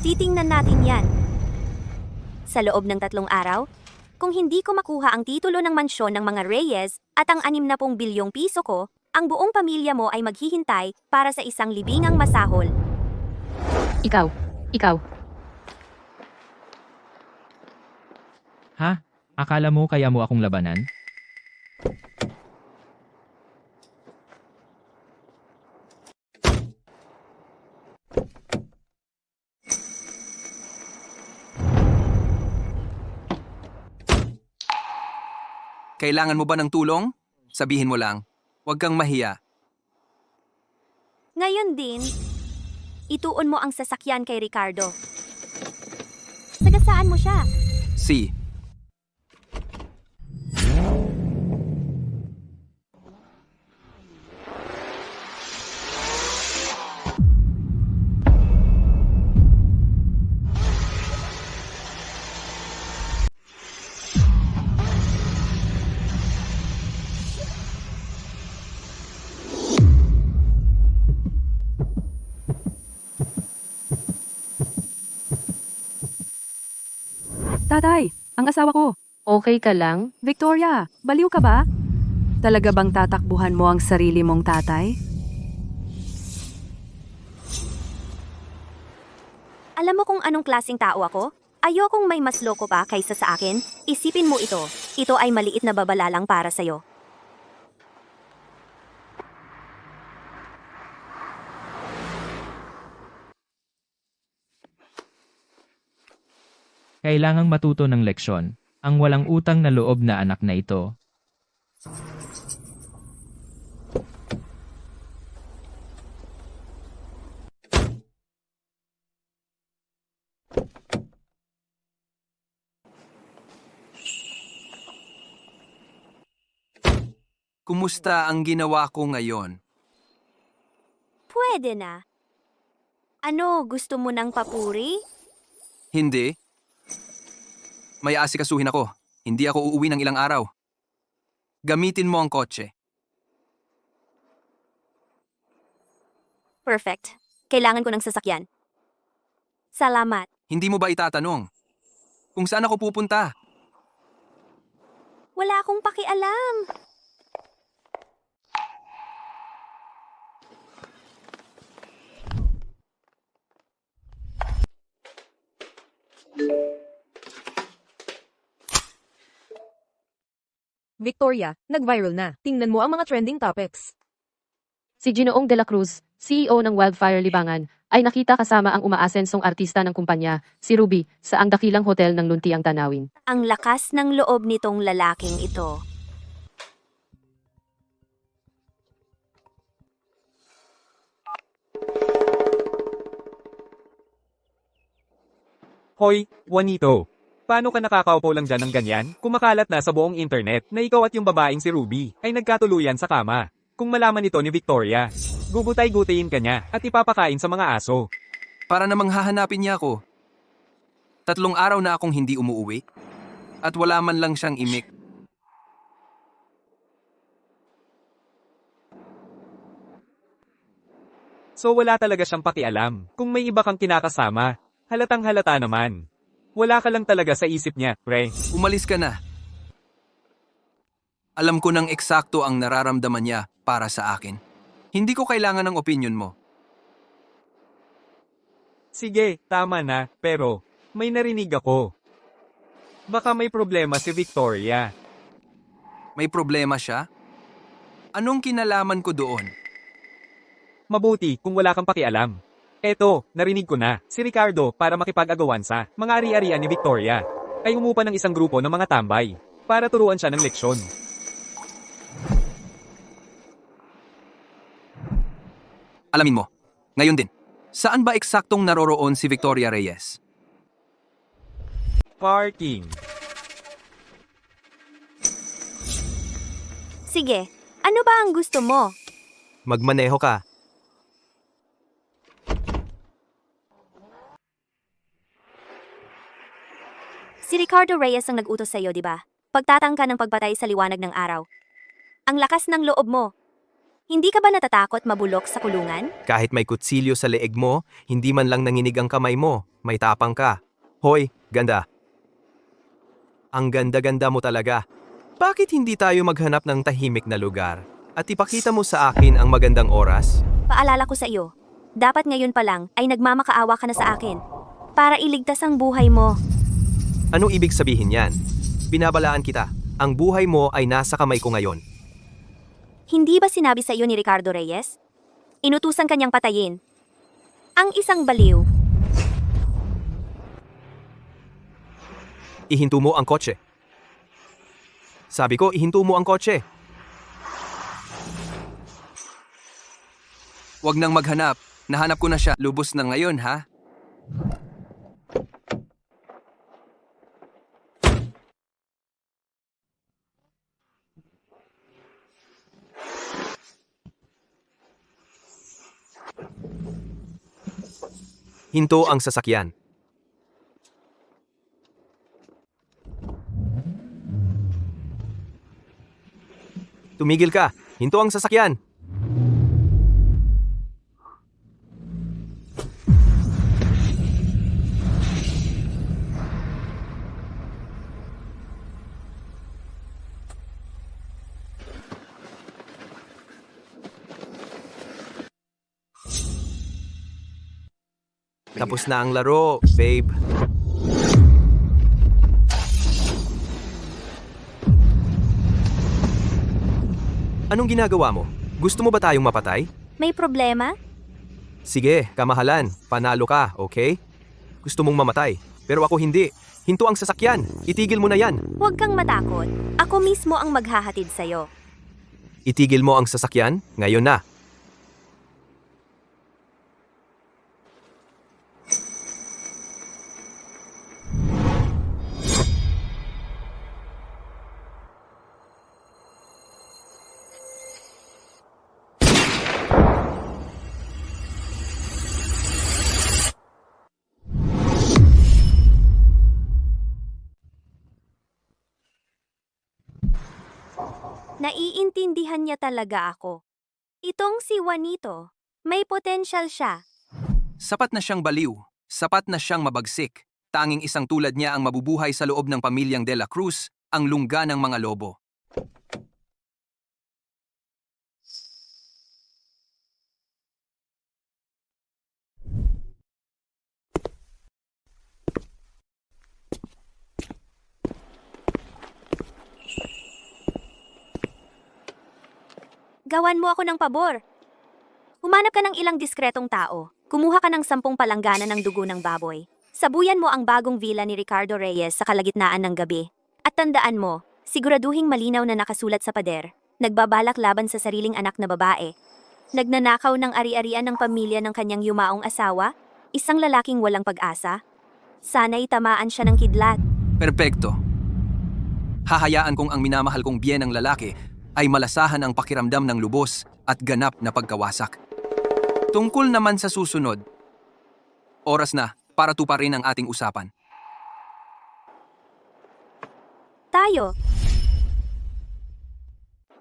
Titingnan natin yan. Sa loob ng 3 araw, kung hindi ko makuha ang titulo ng mansyon ng mga Reyes at ang 60 bilyong piso ko, ang buong pamilya mo ay maghihintay para sa isang libingang masahol. Ikaw. Ha? Akala mo kaya mo akong labanan? Kailangan mo ba ng tulong? Sabihin mo lang. Huwag kang mahiya. Ngayon din, ituon mo ang sasakyan kay Ricardo. Sagasaan mo siya. Si. Tatay, ang asawa ko. Okay ka lang? Victoria, baliw ka ba? Talaga bang tatakbuhan mo ang sarili mong tatay? Alam mo kung anong klaseng tao ako? Ayokong may mas loko pa kaysa sa akin. Isipin mo ito. Ito ay maliit na babala lang para sa'yo. Kailangang matuto ng leksyon. Ang walang utang na loob na anak na ito. Kumusta ang ginawa ko ngayon? Pwede na. Ano, gusto mo ng papuri? Hindi. May aasikasuhin ako. Hindi ako uuwi ng ilang araw. Gamitin mo ang kotse. Perfect. Kailangan ko ng sasakyan. Salamat. Hindi mo ba itatanong? Kung saan ako pupunta? Wala akong pakialam. Victoria, nag-viral na. Tingnan mo ang mga trending topics. Si Ginoong de la Cruz, CEO ng Wildfire Libangan, ay nakita kasama ang umaasensong artista ng kumpanya, si Ruby, sa ang dakilang hotel ng Luntiang Tanawin. Ang lakas ng loob nitong lalaking ito. Hoy, Juanito. Paano ka nakakaupo lang dyan ng ganyan? Kumakalat na sa buong internet na ikaw at yung babaeng si Ruby ay nagkatuluyan sa kama. Kung malaman ito ni Victoria, gugutay-gutayin ka niya at ipapakain sa mga aso. Para namang hahanapin niya ako. 3 araw na akong hindi umuuwi. At wala man lang siyang imik. So wala talaga siyang pakialam kung may iba kang kinakasama. Halatang halata naman. Wala ka lang talaga sa isip niya, pre. Umalis ka na. Alam ko nang eksakto ang nararamdaman niya para sa akin. Hindi ko kailangan ng opinion mo. Sige, tama na, pero may narinig ako. Baka may problema si Victoria. May problema siya? Anong kinalaman ko doon? Mabuti kung wala kang pakialam. Eto, narinig ko na, si Ricardo para makipag-agawan sa mga ari-arian ni Victoria ay umupa ng isang grupo ng mga tambay para turuan siya ng leksyon. Alamin mo, ngayon din, saan ba eksaktong naroroon si Victoria Reyes? Parking. Sige, ano ba ang gusto mo? Magmaneho ka. Si Ricardo Reyes ang nag-utos sa'yo, di ba? Pagtatangka ng pagpatay sa liwanag ng araw. Ang lakas ng loob mo. Hindi ka ba natatakot mabulok sa kulungan? Kahit may kutsilyo sa leeg mo, hindi man lang nanginig ang kamay mo. May tapang ka. Hoy, ganda. Ang ganda-ganda mo talaga. Bakit hindi tayo maghanap ng tahimik na lugar? At ipakita mo sa akin ang magandang oras? Paalala ko sa iyo, dapat ngayon pa lang ay nagmamakaawa ka na sa akin para iligtas ang buhay mo. Anong ibig sabihin yan? Binabalaan kita. Ang buhay mo ay nasa kamay ko ngayon. Hindi ba sinabi sa iyo ni Ricardo Reyes? Inutusan kanyang patayin. Ang isang baliw. Ihinto mo ang kotse. Sabi ko, ihinto mo ang kotse. Huwag nang maghanap. Nahanap ko na siya. Lubos na ngayon, ha? Hinto ang sasakyan. Tumigil ka. Hinto ang sasakyan. Tapos na ang laro, babe. Anong ginagawa mo? Gusto mo ba tayong mapatay? May problema? Sige, kamahalan. Panalo ka, okay? Gusto mong mamatay. Pero ako hindi. Hinto ang sasakyan. Itigil mo na yan. Huwag kang matakot. Ako mismo ang maghahatid sa'yo. Itigil mo ang sasakyan? Ngayon na. Naiintindihan niya talaga ako. Itong si Juanito, may potensyal siya. Sapat na siyang baliw. Sapat na siyang mabagsik. Tanging isang tulad niya ang mabubuhay sa loob ng pamilyang De La Cruz, ang lungga ng mga lobo. Gawan mo ako ng pabor. Humanap ka ng ilang diskretong tao. Kumuha ka ng 10 palanggana ng dugo ng baboy. Sabuyan mo ang bagong villa ni Ricardo Reyes sa kalagitnaan ng gabi. At tandaan mo, siguraduhing malinaw na nakasulat sa pader. Nagbabalak laban sa sariling anak na babae. Nagnanakaw ng ari-arian ng pamilya ng kanyang yumaong asawa. Isang lalaking walang pag-asa. Sana'y tamaan siya ng kidlat. Perpekto. Hahayaan kong ang minamahal kong biyen ng lalaki ay malasahan ang pakiramdam ng lubos at ganap na pagkawasak. Tungkol naman sa susunod, oras na para tuparin ang ating usapan. Tayo,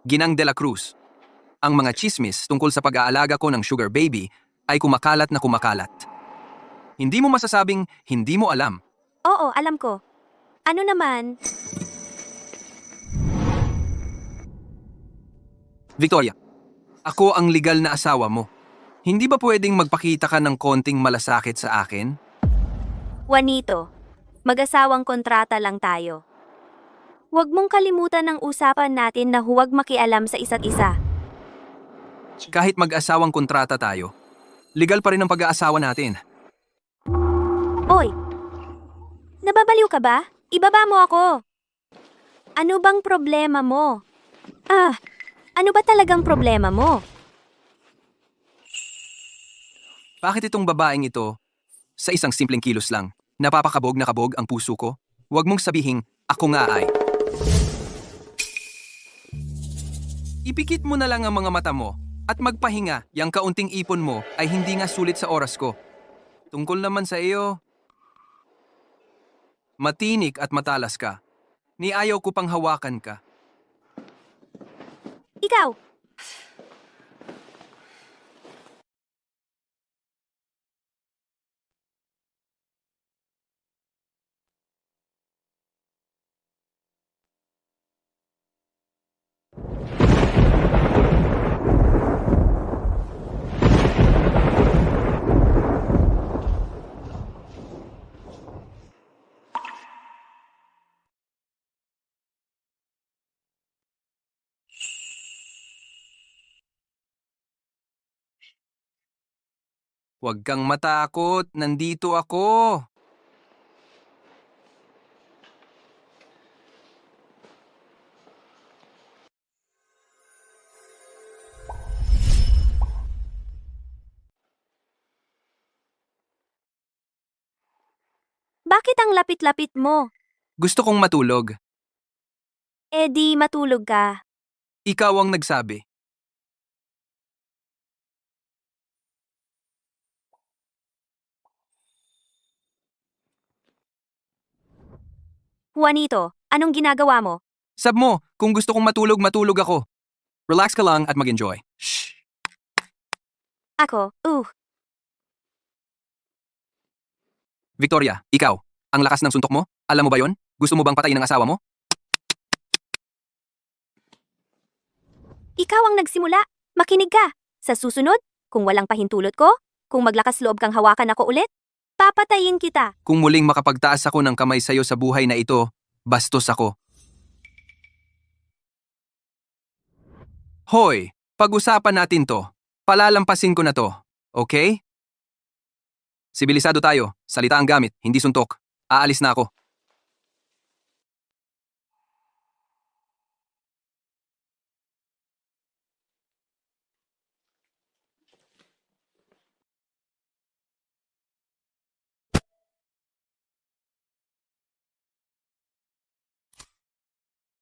Ginang De La Cruz. Ang mga chismis tungkol sa pag-aalaga ko ng sugar baby ay kumakalat na kumakalat. Hindi mo masasabing hindi mo alam. oo, alam ko. Ano naman? Victoria, ako ang legal na asawa mo. Hindi ba pwedeng magpakita ka ng konting malasakit sa akin? Juanito, mag-asawang kontrata lang tayo. Huwag mong kalimutan ang usapan natin na huwag makialam sa isa't isa. Kahit mag-asawang kontrata tayo, legal pa rin ang pag-aasawa natin. Oy! Nababaliw ka ba? Ibaba mo ako! Ano bang problema mo? Ano ba talagang problema mo? Bakit itong babaeng ito, sa isang simpleng kilos lang, napapakabog na kabog ang puso ko? Huwag mong sabihing, ako nga ay. Ipikit mo na lang ang mga mata mo at magpahinga, yang kaunting ipon mo ay hindi nga sulit sa oras ko. Tungkol naman sa iyo, matinik at matalas ka. Ni ayaw ko pang hawakan ka. Ikaw! Huwag kang matakot, nandito ako. Bakit ang lapit-lapit mo? Gusto kong matulog. Eh di matulog ka. Ikaw ang nagsabi. Juanito, anong ginagawa mo? Sab mo, kung gusto kong matulog, matulog ako. Relax ka lang at mag-enjoy. Shh. Ako, Victoria, ikaw, ang lakas ng suntok mo? Alam mo ba yon? Gusto mo bang patayin ang asawa mo? ikaw ang nagsimula. Makinig ka. Sa susunod, kung walang pahintulot ko, kung maglakas loob kang hawakan ako ulit, papatayin kita. Kung muling makapagtaas ako ng kamay sa'yo sa buhay na ito, bastos ako. Hoy, pag-usapan natin to. Palalampasin ko na to. Okay? Sibilisado tayo. Salita ang gamit, hindi suntok. Aalis na ako.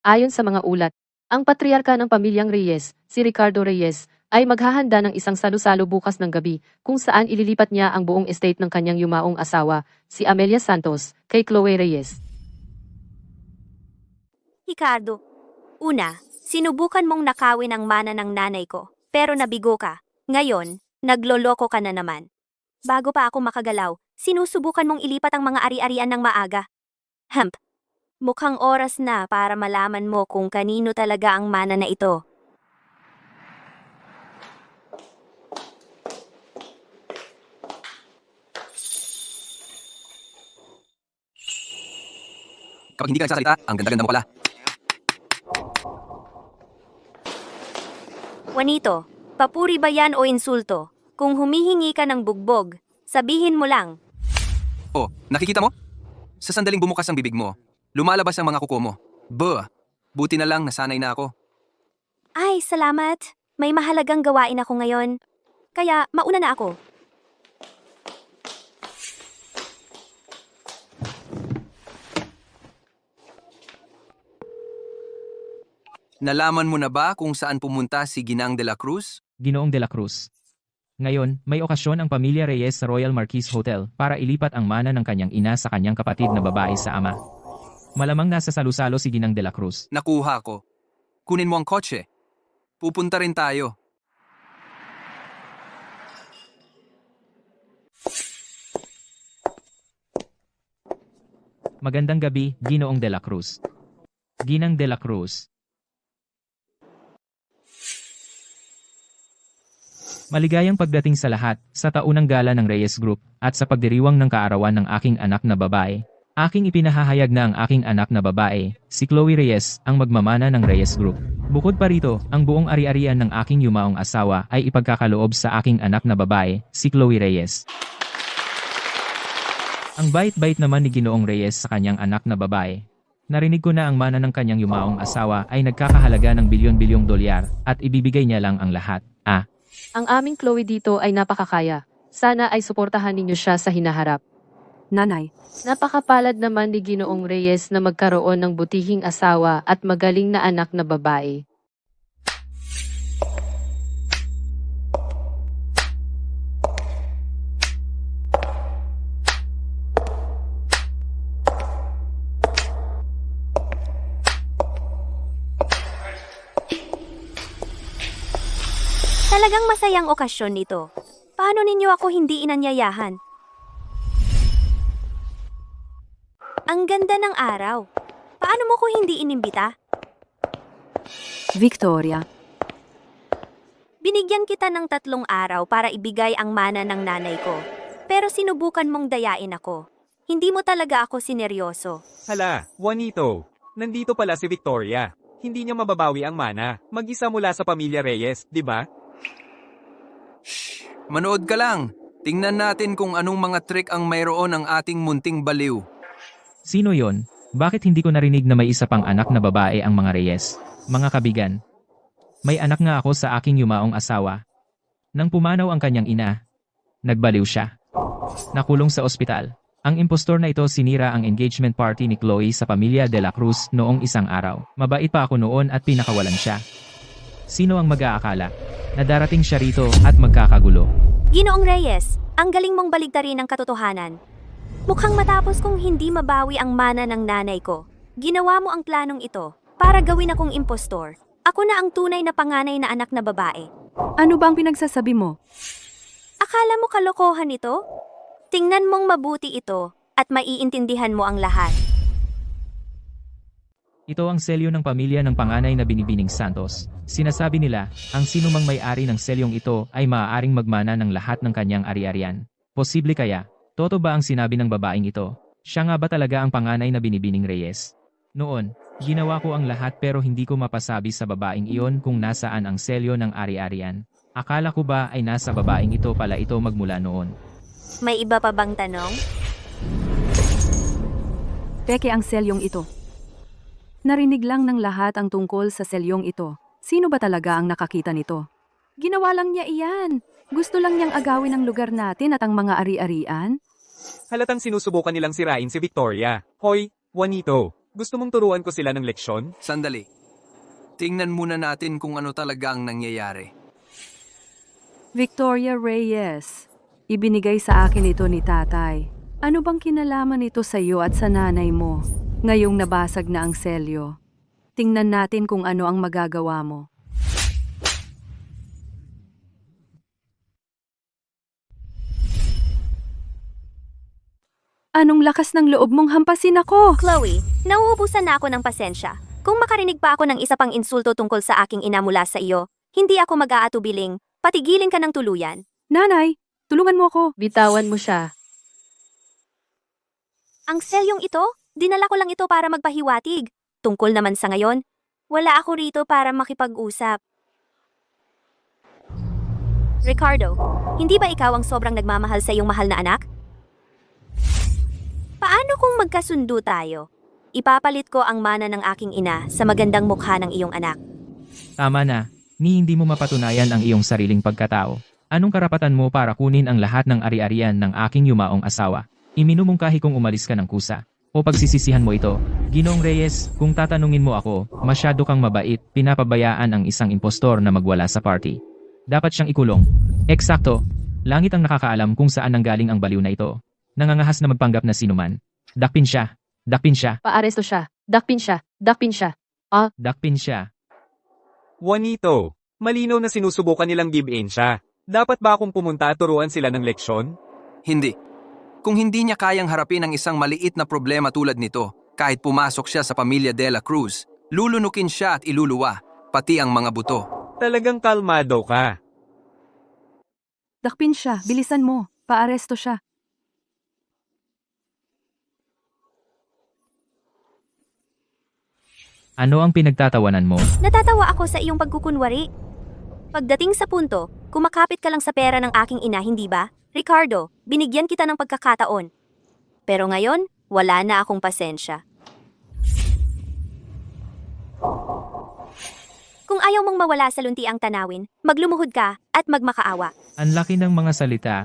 Ayon sa mga ulat, ang patriarka ng pamilyang Reyes, si Ricardo Reyes, ay maghahanda ng isang salo-salo bukas ng gabi kung saan ililipat niya ang buong estate ng kanyang yumaong asawa, si Amelia Santos, kay Chloe Reyes. Ricardo, una, sinubukan mong nakawin ang mana ng nanay ko, pero nabigo ka. Ngayon, nagloloko ka na naman. Bago pa ako makagalaw, sinusubukan mong ilipat ang mga ari-arian ng maaga. Mukhang oras na para malaman mo kung kanino talaga ang mana na ito. Kapag hindi ka nagsasalita, ang ganda-ganda mo pala. Juanito, papuri ba yan o insulto? Kung humihingi ka ng bugbog, sabihin mo lang. Oh, nakikita mo? Sa sandaling bumukas ang bibig mo, lumalabas ang mga kuko mo. Buti na lang nasanay na ako. Ay, salamat. May mahalagang gawain ako ngayon. Kaya, mauna na ako. Nalaman mo na ba kung saan pumunta si Ginang de la Cruz? Ginoong de la Cruz. Ngayon, may okasyon ang pamilya Reyes sa Royal Marquis Hotel para ilipat ang mana ng kanyang ina sa kanyang kapatid na babae sa ama. Malamang nasa salusalo si Ginang de la Cruz. Nakuha ko. Kunin mo ang kotse. Pupunta rin tayo. Magandang gabi, Ginoong de la Cruz. Ginang de la Cruz. Maligayang pagdating sa lahat, sa taunang gala ng Reyes Group, at sa pagdiriwang ng kaarawan ng aking anak na babae. Aking ipinahahayag na ang aking anak na babae, si Chloe Reyes, ang magmamana ng Reyes Group. Bukod pa rito, ang buong ari-arian ng aking yumaong asawa ay ipagkakaloob sa aking anak na babae, si Chloe Reyes. Ang bait-bait naman ni Ginoong Reyes sa kanyang anak na babae. Narinig ko na ang mana ng kanyang yumaong asawa ay nagkakahalaga ng bilyon-bilyong dolyar at ibibigay niya lang ang lahat. Ang aming Chloe dito ay napakakaya. Sana ay suportahan ninyo siya sa hinaharap. Nanay, Napakapalad naman ni Ginoong Reyes na magkaroon ng butihing asawa at magaling na anak na babae. Talagang masayang okasyon nito. Paano ninyo ako hindi inanyayahan? Ang ganda ng araw. Paano mo ko hindi inimbita? Victoria, Binigyan kita ng 3 araw para ibigay ang mana ng nanay ko. Pero sinubukan mong dayain ako. Hindi mo talaga ako sineryoso. Hala, Juanito. Nandito pala si Victoria. Hindi niya mababawi ang mana. Mag-isa mula sa pamilya Reyes, di ba? Manood ka lang. Tingnan natin kung anong mga trick ang mayroon ng ating munting baliw. Sino yon? Bakit hindi ko narinig na may isa pang anak na babae ang mga Reyes? Mga kabigan. May anak nga ako sa aking yumaong asawa. Nang pumanaw ang kanyang ina, nagbaliw siya. Nakulong sa ospital. Ang impostor na ito sinira ang engagement party ni Chloe sa pamilya de la Cruz noong isang araw. Mabait pa ako noon at pinakawalan siya. Sino ang mag-aakala na darating siya rito at magkakagulo? Ginoong Reyes, ang galing mong baligtarin ang katotohanan. Mukhang matapos kong hindi mabawi ang mana ng nanay ko, ginawa mo ang planong ito para gawin akong impostor. Ako na ang tunay na panganay na anak na babae. ano ba ang pinagsasabi mo? Akala mo kalokohan ito? Tingnan mong mabuti ito at maiintindihan mo ang lahat. Ito ang selyo ng pamilya ng panganay na Binibining Santos. Sinasabi nila, ang sinumang may-ari ng selyong ito ay maaaring magmana ng lahat ng kanyang ari-arian. Posible kaya? Toto ba ang sinabi ng babaeng ito? Siya nga ba talaga ang panganay na Binibining Reyes? Noon, Ginawa ko ang lahat pero hindi ko mapasabi sa babaeng iyon kung nasaan ang selyo ng ari-arian. Akala ko ba ay nasa babaeng ito pala ito magmula noon. May iba pa bang tanong? Peke ang selyong ito. Narinig lang ng lahat ang tungkol sa selyong ito. Sino ba talaga ang nakakita nito? Ginawa lang niya iyan. Gusto lang niyang agawin ang lugar natin at ang mga ari-arian. Halatang sinusubukan nilang sirain si Victoria. Hoy, Juanito, gusto mong turuan ko sila ng leksyon? Sandali. Tingnan muna natin kung ano talaga ang nangyayari. Victoria Reyes, ibinigay sa akin ito ni tatay. Ano bang kinalaman ito sa iyo at sa nanay mo? Ngayong nabasag na ang selyo. Tingnan natin kung ano ang magagawa mo. Anong lakas ng loob mong hampasin ako? Chloe, nauubusan na ako ng pasensya. Kung makarinig pa ako ng isa pang insulto tungkol sa aking ina mula sa iyo, hindi ako mag-aatubiling. Patigilin ka ng tuluyan. Nanay, tulungan mo ako. Bitawan mo siya. Ang selyong ito, dinala ko lang ito para magpahiwatig. Tungkol naman sa ngayon, wala ako rito para makipag-usap. Ricardo, hindi ba ikaw ang sobrang nagmamahal sa iyong mahal na anak? Paano kung magkasundo tayo? Ipapalit ko ang mana ng aking ina sa magandang mukha ng iyong anak. Tama na, ni hindi mo mapatunayan ang iyong sariling pagkatao. Anong karapatan mo para kunin ang lahat ng ari-arian ng aking yumaong asawa? Iminumungkahi kong umalis ka ng kusa. O pagsisisihan mo ito. Ginoong Reyes, kung tatanungin mo ako, masyado kang mabait, pinapabayaan ang isang impostor na magwala sa party. Dapat siyang ikulong. Eksakto. Langit ang nakakaalam kung saan nanggaling ang baliw na ito. Nangangahas na magpanggap na sinuman. Dakpin siya. Dakpin siya. Paaresto siya. Dakpin siya. Dakpin siya. Dakpin siya. Juanito, malinaw na sinusubukan nilang give-in siya. Dapat ba akong pumunta at turuan sila ng leksyon? Hindi. Kung hindi niya kayang harapin ang isang maliit na problema tulad nito, kahit pumasok siya sa pamilya de la Cruz, lulunukin siya at iluluwa, pati ang mga buto. Talagang kalmado ka. Dakpin siya, bilisan mo. Paaresto siya. Ano ang pinagtatawanan mo? Natatawa ako sa iyong pagkukunwari. Pagdating sa punto, kumakapit ka lang sa pera ng aking ina, hindi ba? Ricardo, binigyan kita ng pagkakataon. Pero ngayon, wala na akong pasensya. Kung ayaw mong mawala sa lunti ang tanawin, maglumuhod ka at magmakaawa. Ang laki ng mga salita.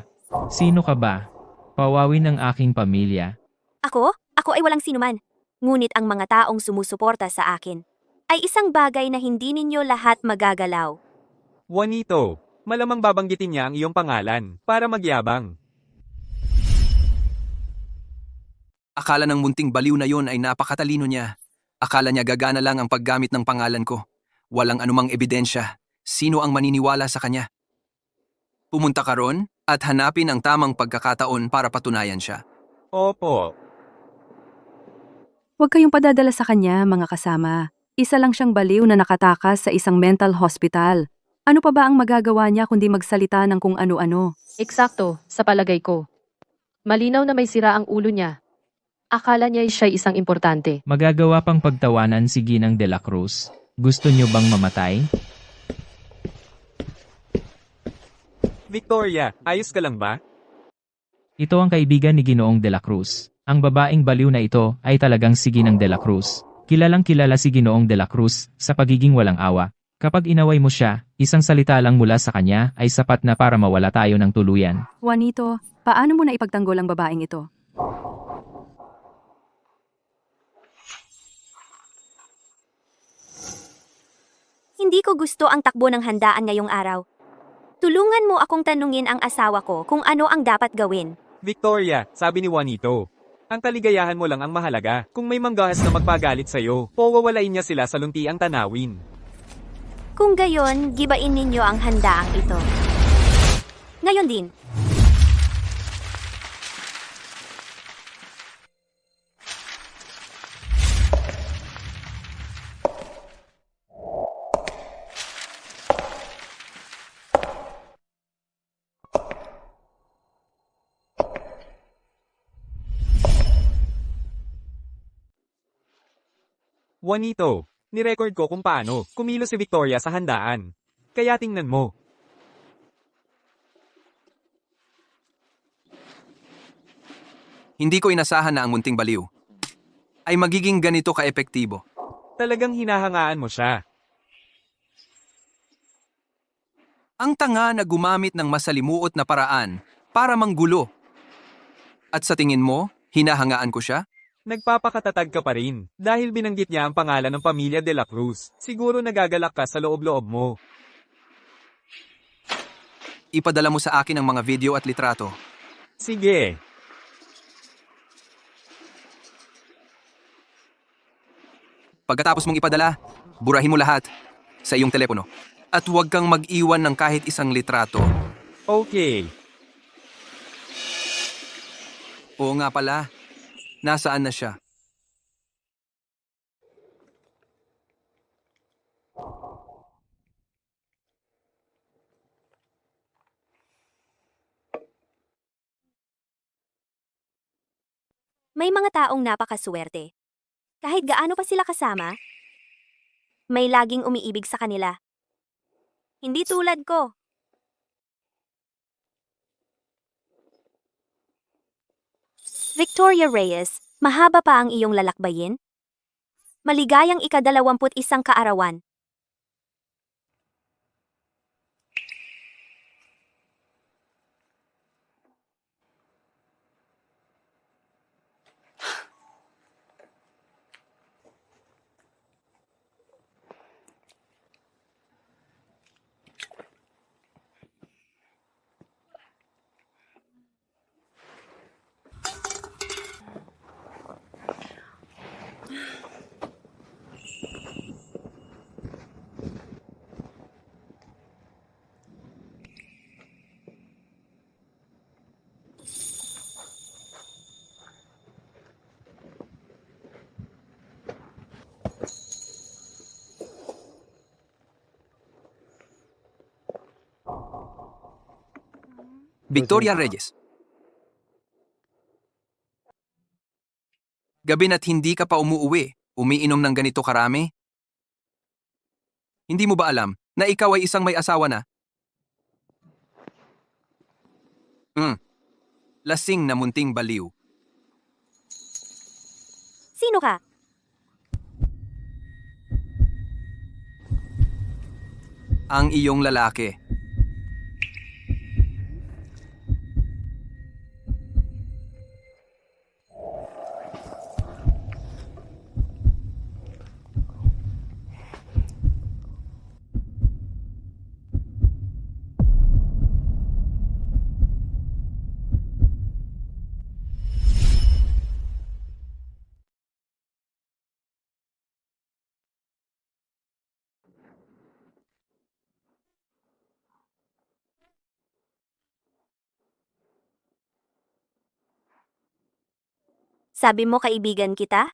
Sino ka ba? Pawawin ng aking pamilya. Ako? Ako ay walang sinuman. Ngunit ang mga taong sumusuporta sa akin ay isang bagay na hindi ninyo lahat magagalaw. Juanito, malamang babanggitin niya ang iyong pangalan para magyabang. Akala ng munting baliw na yon ay napakatalino niya. Akala niya gagana lang ang paggamit ng pangalan ko. Walang anumang ebidensya. Sino ang maniniwala sa kanya? Pumunta ka ron at hanapin ang tamang pagkakataon para patunayan siya. Opo. Huwag kayong padadala sa kanya, mga kasama. Isa lang siyang baliw na nakatakas sa isang mental hospital. Ano pa ba ang magagawa niya kundi magsalita ng kung ano-ano? Eksakto, sa palagay ko. Malinaw na may sira ang ulo niya. Akala niya siya'y isang importante. Magagawa pang pagtawanan si Ginang de la Cruz. Gusto niyo bang mamatay? Victoria, ayos ka lang ba? Ito ang kaibigan ni Ginoong de la Cruz. Ang babaeng baliw na ito ay talagang si Ginang de la Cruz. Kilalang kilala si Ginoong de la Cruz sa pagiging walang awa. Kapag inaway mo siya, isang salita lang mula sa kanya ay sapat na para mawala tayo ng tuluyan. Juanito, paano mo na ipagtanggol ang babaeng ito? Hindi ko gusto ang takbo ng handaan ngayong araw. Tulungan mo akong tanungin ang asawa ko kung ano ang dapat gawin. Victoria, sabi ni Juanito. Ang kaligayahan mo lang ang mahalaga. Kung may manggahas na magpagalit sa'yo, powawalain niya sila sa luntiang tanawin. Kung gayon, gibain ninyo ang handaang ito. Ngayon din. Juanito, nirecord ko kung paano kumilos si Victoria sa handaan. Kaya tingnan mo. Hindi ko inasahan na ang munting baliw ay magiging ganito kaepektibo. Talagang hinahangaan mo siya. Ang tanga na gumamit ng masalimuot na paraan para manggulo. At sa tingin mo, hinahangaan ko siya? Nagpapakatatag ka pa rin dahil binanggit niya ang pangalan ng pamilya de la Cruz. Siguro nagagalak ka sa loob-loob mo. Ipadala mo sa akin ang mga video at litrato. Sige. Pagkatapos mong ipadala, burahin mo lahat sa iyong telepono. At huwag kang mag-iwan ng kahit isang litrato. Okay. Oo nga pala, nasaan na siya? May mga taong napakaswerte. Kahit gaano pa sila kasama, may laging umiibig sa kanila. Hindi tulad ko. Victoria Reyes, mahaba pa ang iyong lalakbayin? Maligayang ika-21 kaarawan. Victoria Reyes. Gabi na't hindi ka pa umuuwi, umiinom ng ganito karami? Hindi mo ba alam na ikaw ay isang may asawa na? Lasing na munting baliw. Sino ka? Ang iyong lalaki. Sabi mo kaibigan kita?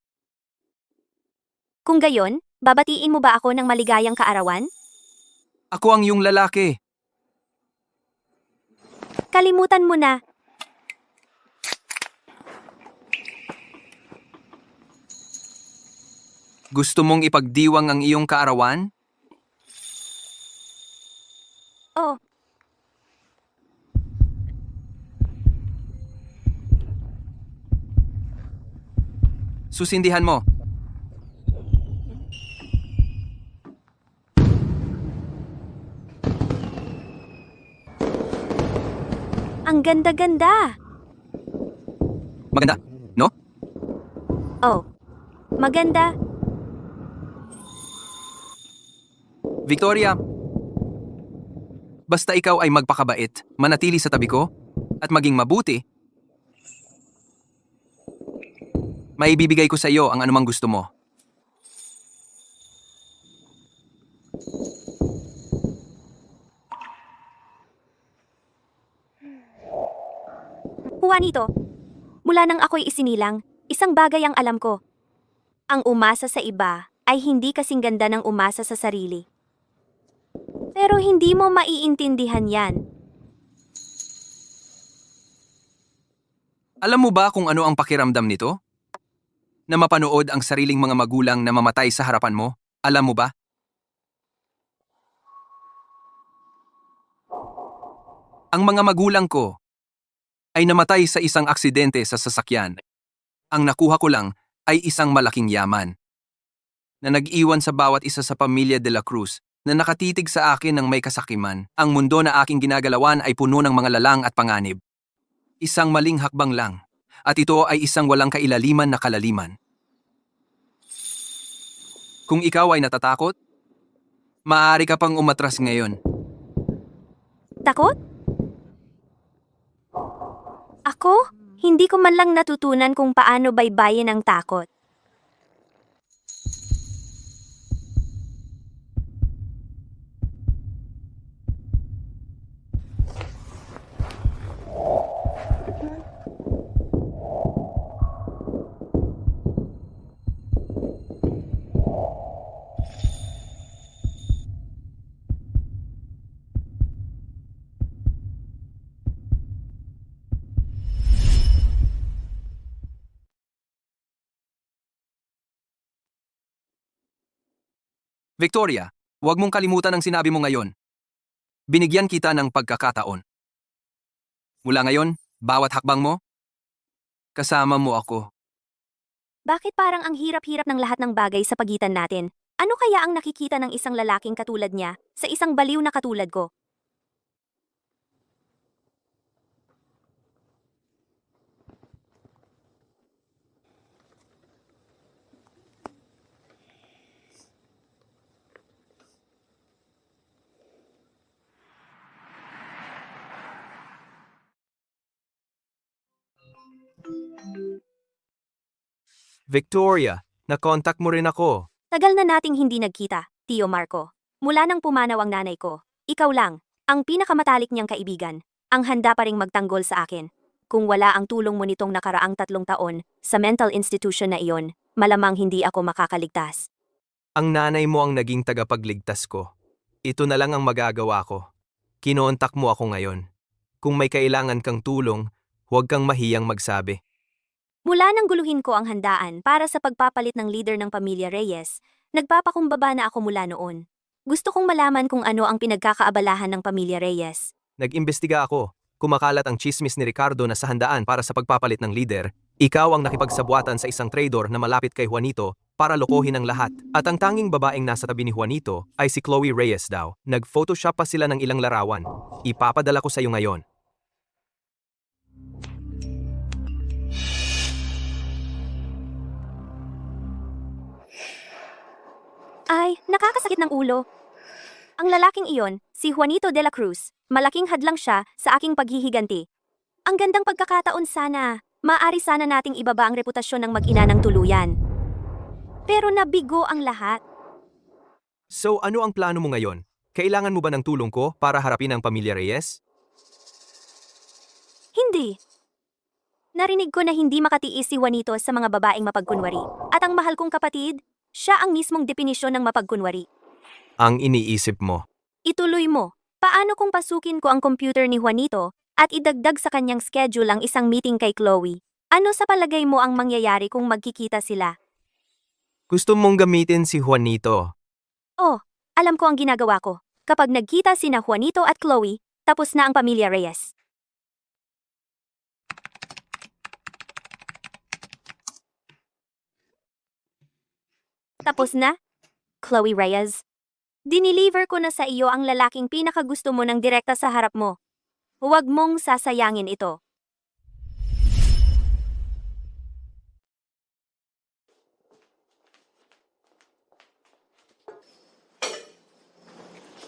Kung gayon, babatiin mo ba ako ng maligayang kaarawan? Ako ang iyong lalaki. Kalimutan mo na. Gusto mong ipagdiwang ang iyong kaarawan? Oh, Susindihan mo. ang ganda-ganda. Maganda, no? Oh, maganda. Victoria, basta ikaw ay magpakabait, manatili sa tabi ko, at maging mabuti, maibibigay ko sa iyo ang anumang gusto mo. Juanito, mula nang ako'y isinilang, isang bagay ang alam ko. Ang umasa sa iba ay hindi kasing ganda ng umasa sa sarili. Pero hindi mo maiintindihan yan. Alam mo ba kung ano ang pakiramdam nito? na mapanood ang sariling mga magulang na mamatay sa harapan mo? Alam mo ba? Ang mga magulang ko ay namatay sa isang aksidente sa sasakyan. Ang nakuha ko lang ay isang malaking yaman na nag-iwan sa bawat isa sa pamilya de la Cruz na nakatitig sa akin ng may kasakiman. Ang mundo na aking ginagalawan ay puno ng mga lalang at panganib. Isang maling hakbang lang, at ito ay isang walang kailaliman na kalaliman. Kung ikaw ay natatakot, maaari ka pang umatras ngayon. Takot? Ako? Hindi ko man lang natutunan kung paano baybayin ang takot. Victoria, huwag mong kalimutan ang sinabi mo ngayon. Binigyan kita ng pagkakataon. Mula ngayon, bawat hakbang mo, kasama mo ako. Bakit parang ang hirap-hirap ng lahat ng bagay sa pagitan natin? Ano kaya ang nakikita ng isang lalaking katulad niya sa isang baliw na katulad ko? Victoria, nakontak mo rin ako. Tagal na nating hindi nagkita, Tio Marco. Mula nang pumanaw ang nanay ko, ikaw lang, ang pinakamatalik niyang kaibigan, ang handa pa ring magtanggol sa akin. Kung wala ang tulong mo nitong nakaraang 3 taon sa mental institution na iyon, malamang hindi ako makakaligtas. Ang nanay mo ang naging tagapagligtas ko. Ito na lang ang magagawa ko. Kinontak mo ako ngayon. Kung may kailangan kang tulong, huwag kang mahiyang magsabi. Mula nang guluhin ko ang handaan para sa pagpapalit ng leader ng pamilya Reyes, nagpapakumbaba na ako mula noon. Gusto kong malaman kung ano ang pinagkakaabalahan ng pamilya Reyes. Nag-imbestiga ako. Kumakalat ang chismis ni Ricardo na sa handaan para sa pagpapalit ng leader. Ikaw ang nakipagsabuatan sa isang traidor na malapit kay Juanito para lokohin ang lahat. At ang tanging babaeng nasa tabi ni Juanito ay si Chloe Reyes daw. Nag-photoshop pa sila ng ilang larawan. Ipapadala ko sa iyo ngayon. Ay, nakakasakit ng ulo. Ang lalaking iyon, si Juanito de la Cruz, malaking hadlang siya sa aking paghihiganti. Ang gandang pagkakataon sana, maaari sana nating ibaba ang reputasyon ng mag-ina ng tuluyan. Pero nabigo ang lahat. So ano ang plano mo ngayon? Kailangan mo ba ng tulong ko para harapin ang pamilya Reyes? Hindi. Narinig ko na hindi makatiis si Juanito sa mga babaeng mapagkunwari. At ang mahal kong kapatid, siya ang mismong definisyon ng mapagkunwari. Ang iniisip mo. Ituloy mo. Paano kung pasukin ko ang computer ni Juanito at idagdag sa kanyang schedule ang isang meeting kay Chloe? Ano sa palagay mo ang mangyayari kung magkikita sila? Gusto mong gamitin si Juanito. Oh, alam ko ang ginagawa ko. Kapag nagkita sina Juanito at Chloe, tapos na ang pamilya Reyes. Tapos na? Chloe Reyes. Diniliver ko na sa iyo ang lalaking pinakagusto mo ng direkta sa harap mo. Huwag mong sasayangin ito.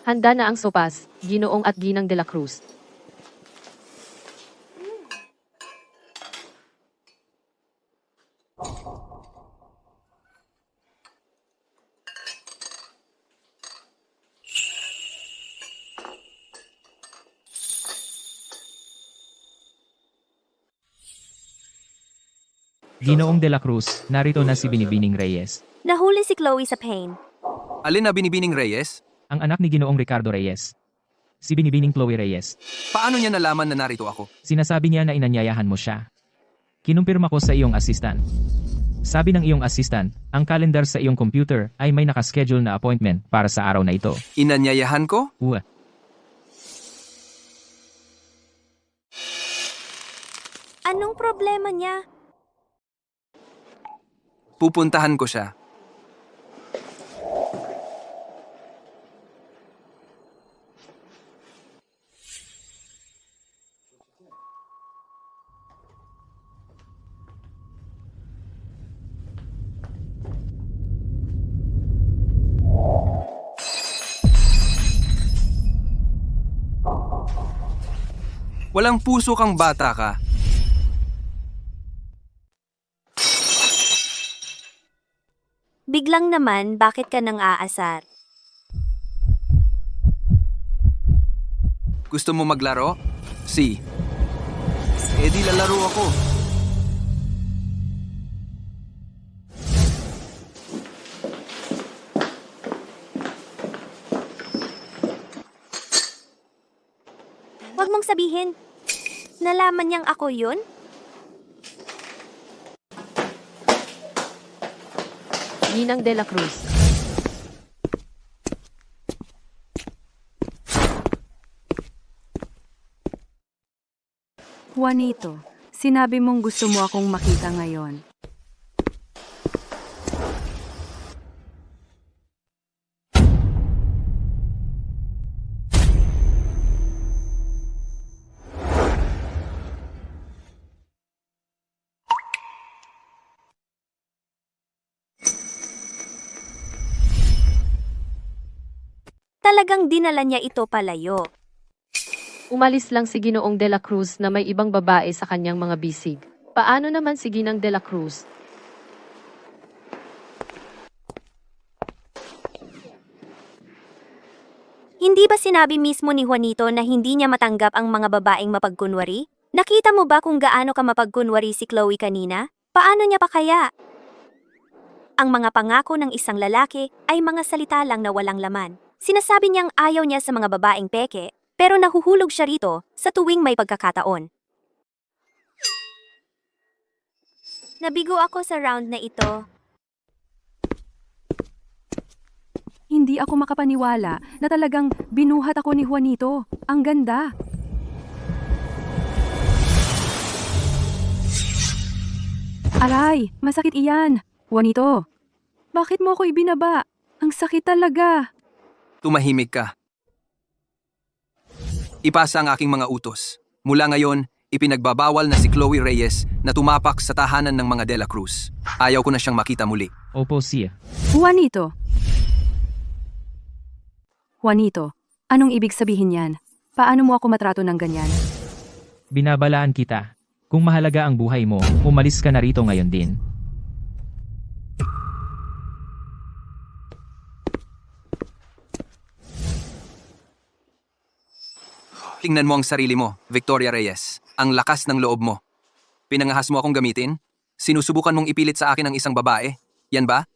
Handa na ang sopas, Ginoong at Ginang de la Cruz. Ginoong de la Cruz, narito na si Binibining Reyes, Nahuli si Chloe sa pain. Alin na Binibining Reyes? ang anak ni Ginoong Ricardo Reyes. Si Binibining Chloe Reyes. Paano niya nalaman na narito ako? Sinasabi niya na inanyayahan mo siya. Kinumpirma ko sa iyong assistant. Sabi ng iyong assistant, ang calendar sa iyong computer ay may nakaschedule na appointment para sa araw na ito. Inanyayahan ko? Uwa. Anong problema niya? Pupuntahan ko siya. Walang puso kang bata ka. Biglang naman, bakit ka nang aasar? Gusto mo maglaro? Si. Di lalaro ako. Huwag mong sabihin. Nalaman niyang ako yun? Ginang de la Cruz. Juanito, sinabi mong gusto mo akong makita ngayon. Talagang dinala niya ito palayo. Umalis lang si Ginoong de la Cruz na may ibang babae sa kanyang mga bisig. Paano naman si Ginang de la Cruz? Hindi ba sinabi mismo ni Juanito na hindi niya matanggap ang mga babaeng mapagkunwari? Nakita mo ba kung gaano ka mapagkunwari si Chloe kanina? Paano niya pa kaya? Ang mga pangako ng isang lalaki ay mga salita lang na walang laman. Sinasabi niyang ayaw niya sa mga babaeng peke, pero nahuhulog siya rito sa tuwing may pagkakataon. Nabigo ako sa round na ito. Hindi ako makapaniwala na talagang binuhat ako ni Juanito. Ang ganda. Aray, masakit iyan. Juanito, bakit mo ako ibinaba? Ang sakit talaga. Tumahimik ka. Ipasa ang aking mga utos. Mula ngayon, ipinagbabawal na si Chloe Reyes na tumapak sa tahanan ng mga De La Cruz. Ayaw ko na siyang makita muli. Opo, siya. Juanito. Juanito, anong ibig sabihin yan? Paano mo ako matrato ng ganyan? Binabalaan kita. Kung mahalaga ang buhay mo, umalis ka na rito ngayon din. Tingnan mo ang sarili mo, Victoria Reyes. Ang lakas ng loob mo. Pinangahas mo akong gamitin? Sinusubukan mong ipilit sa akin ang isang babae? Yan ba?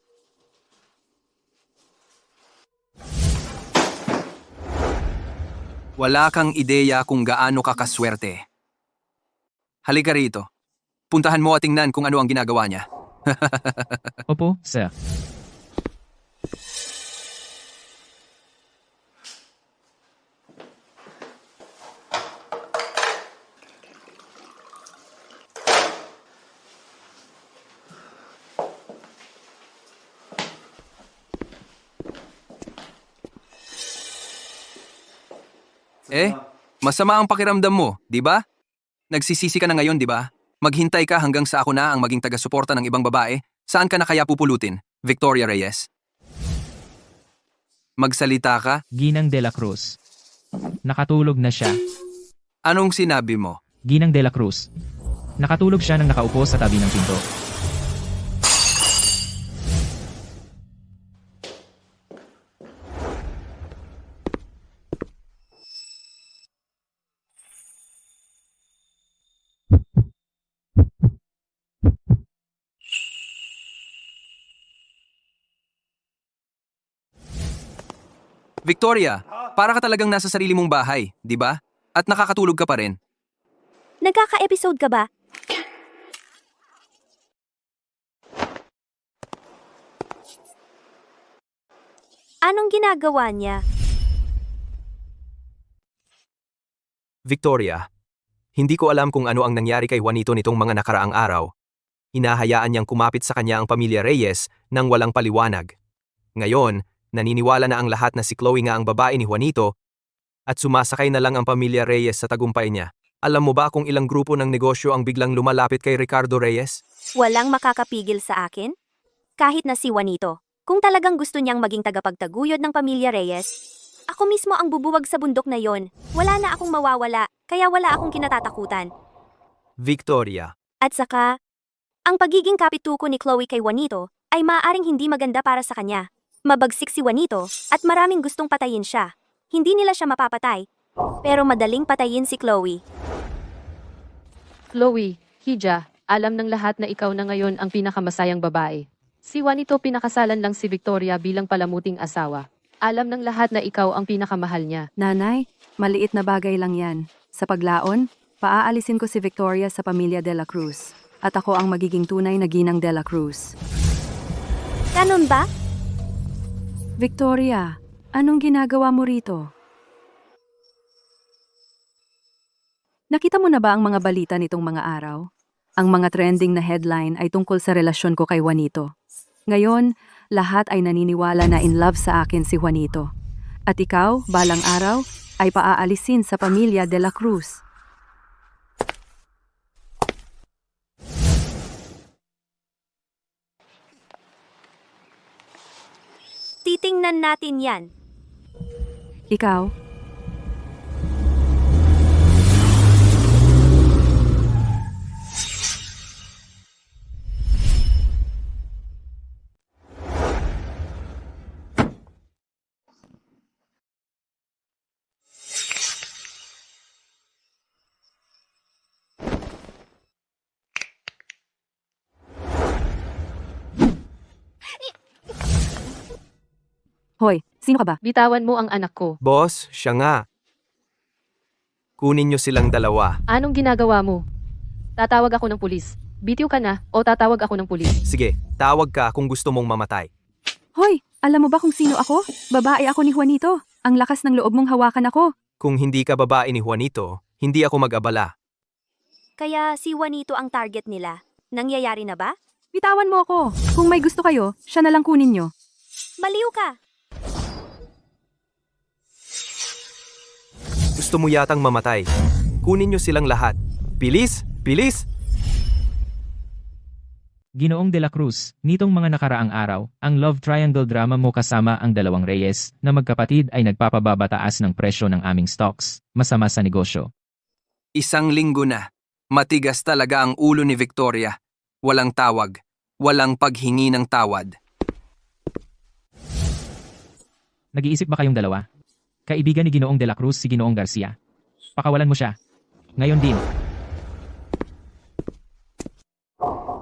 Wala kang ideya kung gaano ka kaswerte. Halika rito. Puntahan mo at tingnan kung ano ang ginagawa niya. Opo, sir. Masama ang pakiramdam mo, di ba? Nagsisisi ka na ngayon, di ba? Maghintay ka hanggang sa ako na ang maging taga-suporta ng ibang babae. Saan ka na kaya pupulutin, Victoria Reyes? Magsalita ka? Ginang de la Cruz. Nakatulog na siya. Anong sinabi mo? Ginang de la Cruz. Nakatulog siya nang nakaupo sa tabi ng pinto. Victoria, para ka talagang nasa sarili mong bahay, di ba? At nakakatulog ka pa rin. Nagkaka-episode ka ba? Anong ginagawa niya? Victoria, hindi ko alam kung ano ang nangyari kay Juanito nitong mga nakaraang araw. Hinahayaan niyang kumapit sa kanya ang pamilya Reyes nang walang paliwanag. Ngayon, naniniwala na ang lahat na si Chloe nga ang babae ni Juanito at sumasakay na lang ang pamilya Reyes sa tagumpay niya. Alam mo ba kung ilang grupo ng negosyo ang biglang lumalapit kay Ricardo Reyes? Walang makakapigil sa akin? Kahit na si Juanito. Kung talagang gusto niyang maging tagapagtaguyod ng pamilya Reyes, ako mismo ang bubuwag sa bundok na yon. Wala na akong mawawala, kaya wala akong kinatatakutan. Victoria, At saka, ang pagiging kapituko ni Chloe kay Juanito ay maaaring hindi maganda para sa kanya. Mabagsik si Juanito at maraming gustong patayin siya. Hindi nila siya mapapatay, pero madaling patayin si Chloe. Chloe, Hija, alam ng lahat na ikaw na ngayon ang pinakamasayang babae. Si Juanito pinakasalan lang si Victoria bilang palamuting asawa. Alam ng lahat na ikaw ang pinakamahal niya. Nanay, maliit na bagay lang yan. Sa paglaon, paaalisin ko si Victoria sa pamilya de la Cruz. At ako ang magiging tunay na ginang de la Cruz. Ganun ba? Victoria, anong ginagawa mo rito? Nakita mo na ba ang mga balita nitong mga araw? Ang mga trending na headline ay tungkol sa relasyon ko kay Juanito. Ngayon, lahat ay naniniwala na in love sa akin si Juanito. At ikaw, balang araw, ay paaalisin sa pamilya de la Cruz. Titingnan natin yan. Ikaw, hoy, sino ka ba? Bitawan mo ang anak ko. boss, siya nga. Kunin niyo silang dalawa. Anong ginagawa mo? Tatawag ako ng pulis. Bitiw ka na o tatawag ako ng pulis. Sige, tawag ka kung gusto mong mamatay. Hoy, alam mo ba kung sino ako? Babae ako ni Juanito. Ang lakas ng loob mong hawakan ako. Kung hindi ka babae ni Juanito, hindi ako mag-abala. Kaya si Juanito ang target nila. Nangyayari na ba? Bitawan mo ako. Kung may gusto kayo, siya na lang kunin nyo. Baliw ka! Gusto mo yatang mamatay. Kunin niyo silang lahat. Bilis! Bilis! Ginoong De La Cruz, nitong mga nakaraang araw, ang love triangle drama mo kasama ang dalawang Reyes na magkapatid ay nagpapababataas ng presyo ng aming stocks, masama sa negosyo. Isang linggo na. Matigas talaga ang ulo ni Victoria. Walang tawag. Walang paghingi ng tawad. Nag-iisip ba kayong dalawa? Kaibigan ni Ginoong De La Cruz si Ginoong Garcia. Pakawalan mo siya. Ngayon din.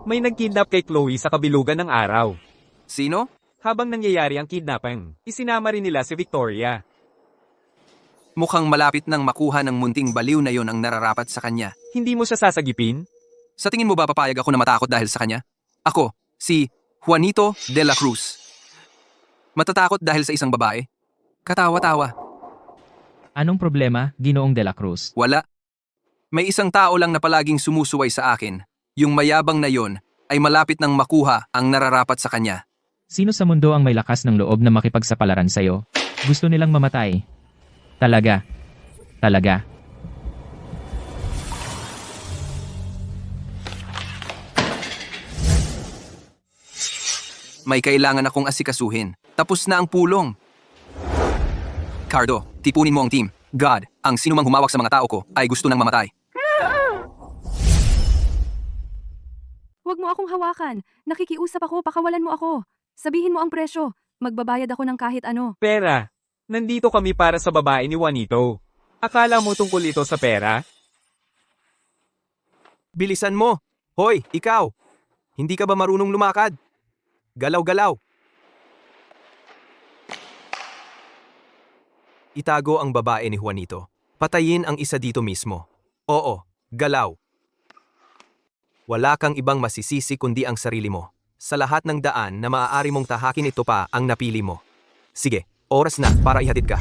May nagkidnap kay Chloe sa kabilugan ng araw. Sino? Habang nangyayari ang kidnapping, isinama rin nila si Victoria. Mukhang malapit nang makuha ng munting baliw na yon ang nararapat sa kanya. Hindi mo siya sasagipin? Sa tingin mo ba papayag ako na matakot dahil sa kanya? Ako, si Juanito de la Cruz. Matatakot dahil sa isang babae? Katawa-tawa. Anong problema, Ginoong De La Cruz? Wala. May isang tao lang na palaging sumusuway sa akin. Yung mayabang na yon ay malapit nang makuha ang nararapat sa kanya. Sino sa mundo ang may lakas ng loob na makipagsapalaran sa'yo? Gusto nilang mamatay. Talaga. Talaga. May kailangan akong asikasuhin. Tapos na ang pulong. Cardo, tipunin mo ang team. God, ang sinumang humawak sa mga tao ko ay gusto nang mamatay. Huwag mo akong hawakan. Nakikiusap ako, pakawalan mo ako. Sabihin mo ang presyo. Magbabayad ako ng kahit ano. Pera. Nandito kami para sa babae ni Juanito. Akala mo tungkol ito sa pera? Bilisan mo! Hoy, ikaw! Hindi ka ba marunong lumakad? Galaw-galaw! Itago ang babae ni Juanito. Patayin ang isa dito mismo. Oo, galaw. Wala kang ibang masisisi kundi ang sarili mo. Sa lahat ng daan na maaari mong tahakin ito pa ang napili mo. Sige, Oras na para ihatid ka.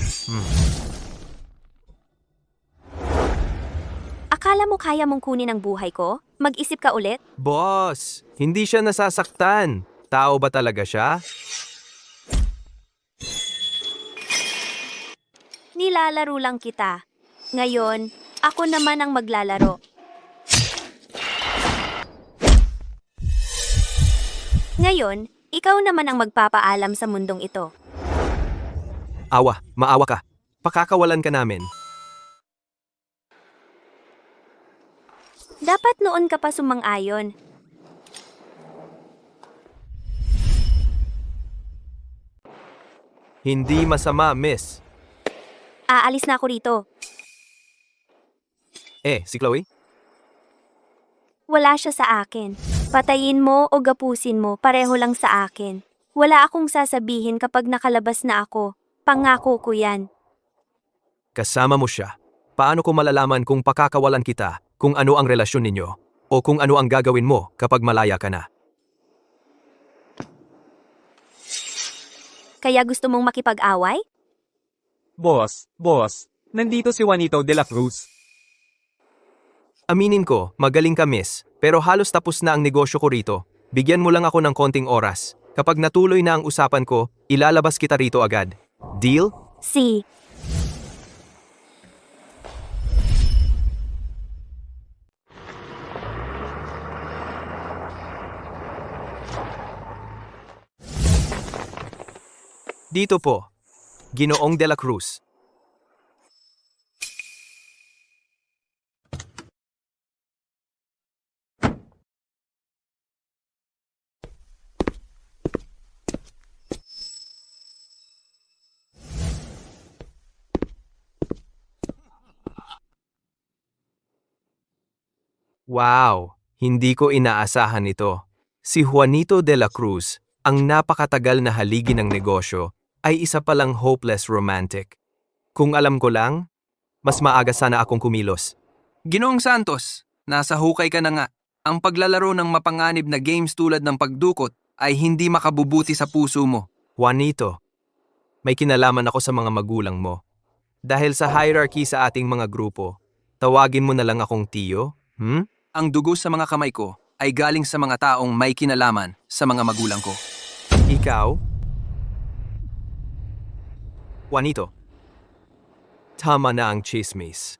Akala mo kaya mong kunin ang buhay ko? Mag-isip ka ulit? Boss, hindi siya nasasaktan. Tao ba talaga siya? Nilalaro lang kita. Ngayon, ako naman ang maglalaro. Ngayon, ikaw naman ang magpapaalam sa mundong ito. Maawa ka. Pakakawalan ka namin. Dapat noon ka pa sumang-ayon. Hindi masama, miss. Aalis na ako rito. Si Chloe? Wala siya sa akin. Patayin mo o gapusin mo, pareho lang sa akin. Wala akong sasabihin kapag nakalabas na ako. Pangako ko yan. Kasama mo siya. Paano ko malalaman kung pakakawalan kita, kung ano ang relasyon ninyo, o kung ano ang gagawin mo kapag malaya ka na? Kaya gusto mong makipag-away? Boss, nandito si Juanito de la Cruz. Aminin ko, magaling ka miss, pero halos tapos na ang negosyo ko rito. Bigyan mo lang ako ng konting oras. Kapag natuloy na ang usapan ko, ilalabas kita rito agad. Deal? Si. Dito po, Ginoong de la Cruz. Wow, hindi ko inaasahan ito. Si Juanito de la Cruz, ang napakatagal na haligi ng negosyo, ay isa palang hopeless romantic. Kung alam ko lang, mas maaga sana akong kumilos. Ginoong Santos, nasa hukay ka na nga. Ang paglalaro ng mapanganib na games tulad ng pagdukot ay hindi makabubuti sa puso mo. Juanito, may kinalaman ako sa mga magulang mo. Dahil sa hierarchy sa ating mga grupo, tawagin mo na lang akong tiyo, Ang dugo sa mga kamay ko ay galing sa mga taong may kinalaman sa mga magulang ko. Ikaw? Juanito, tama na ang chismis.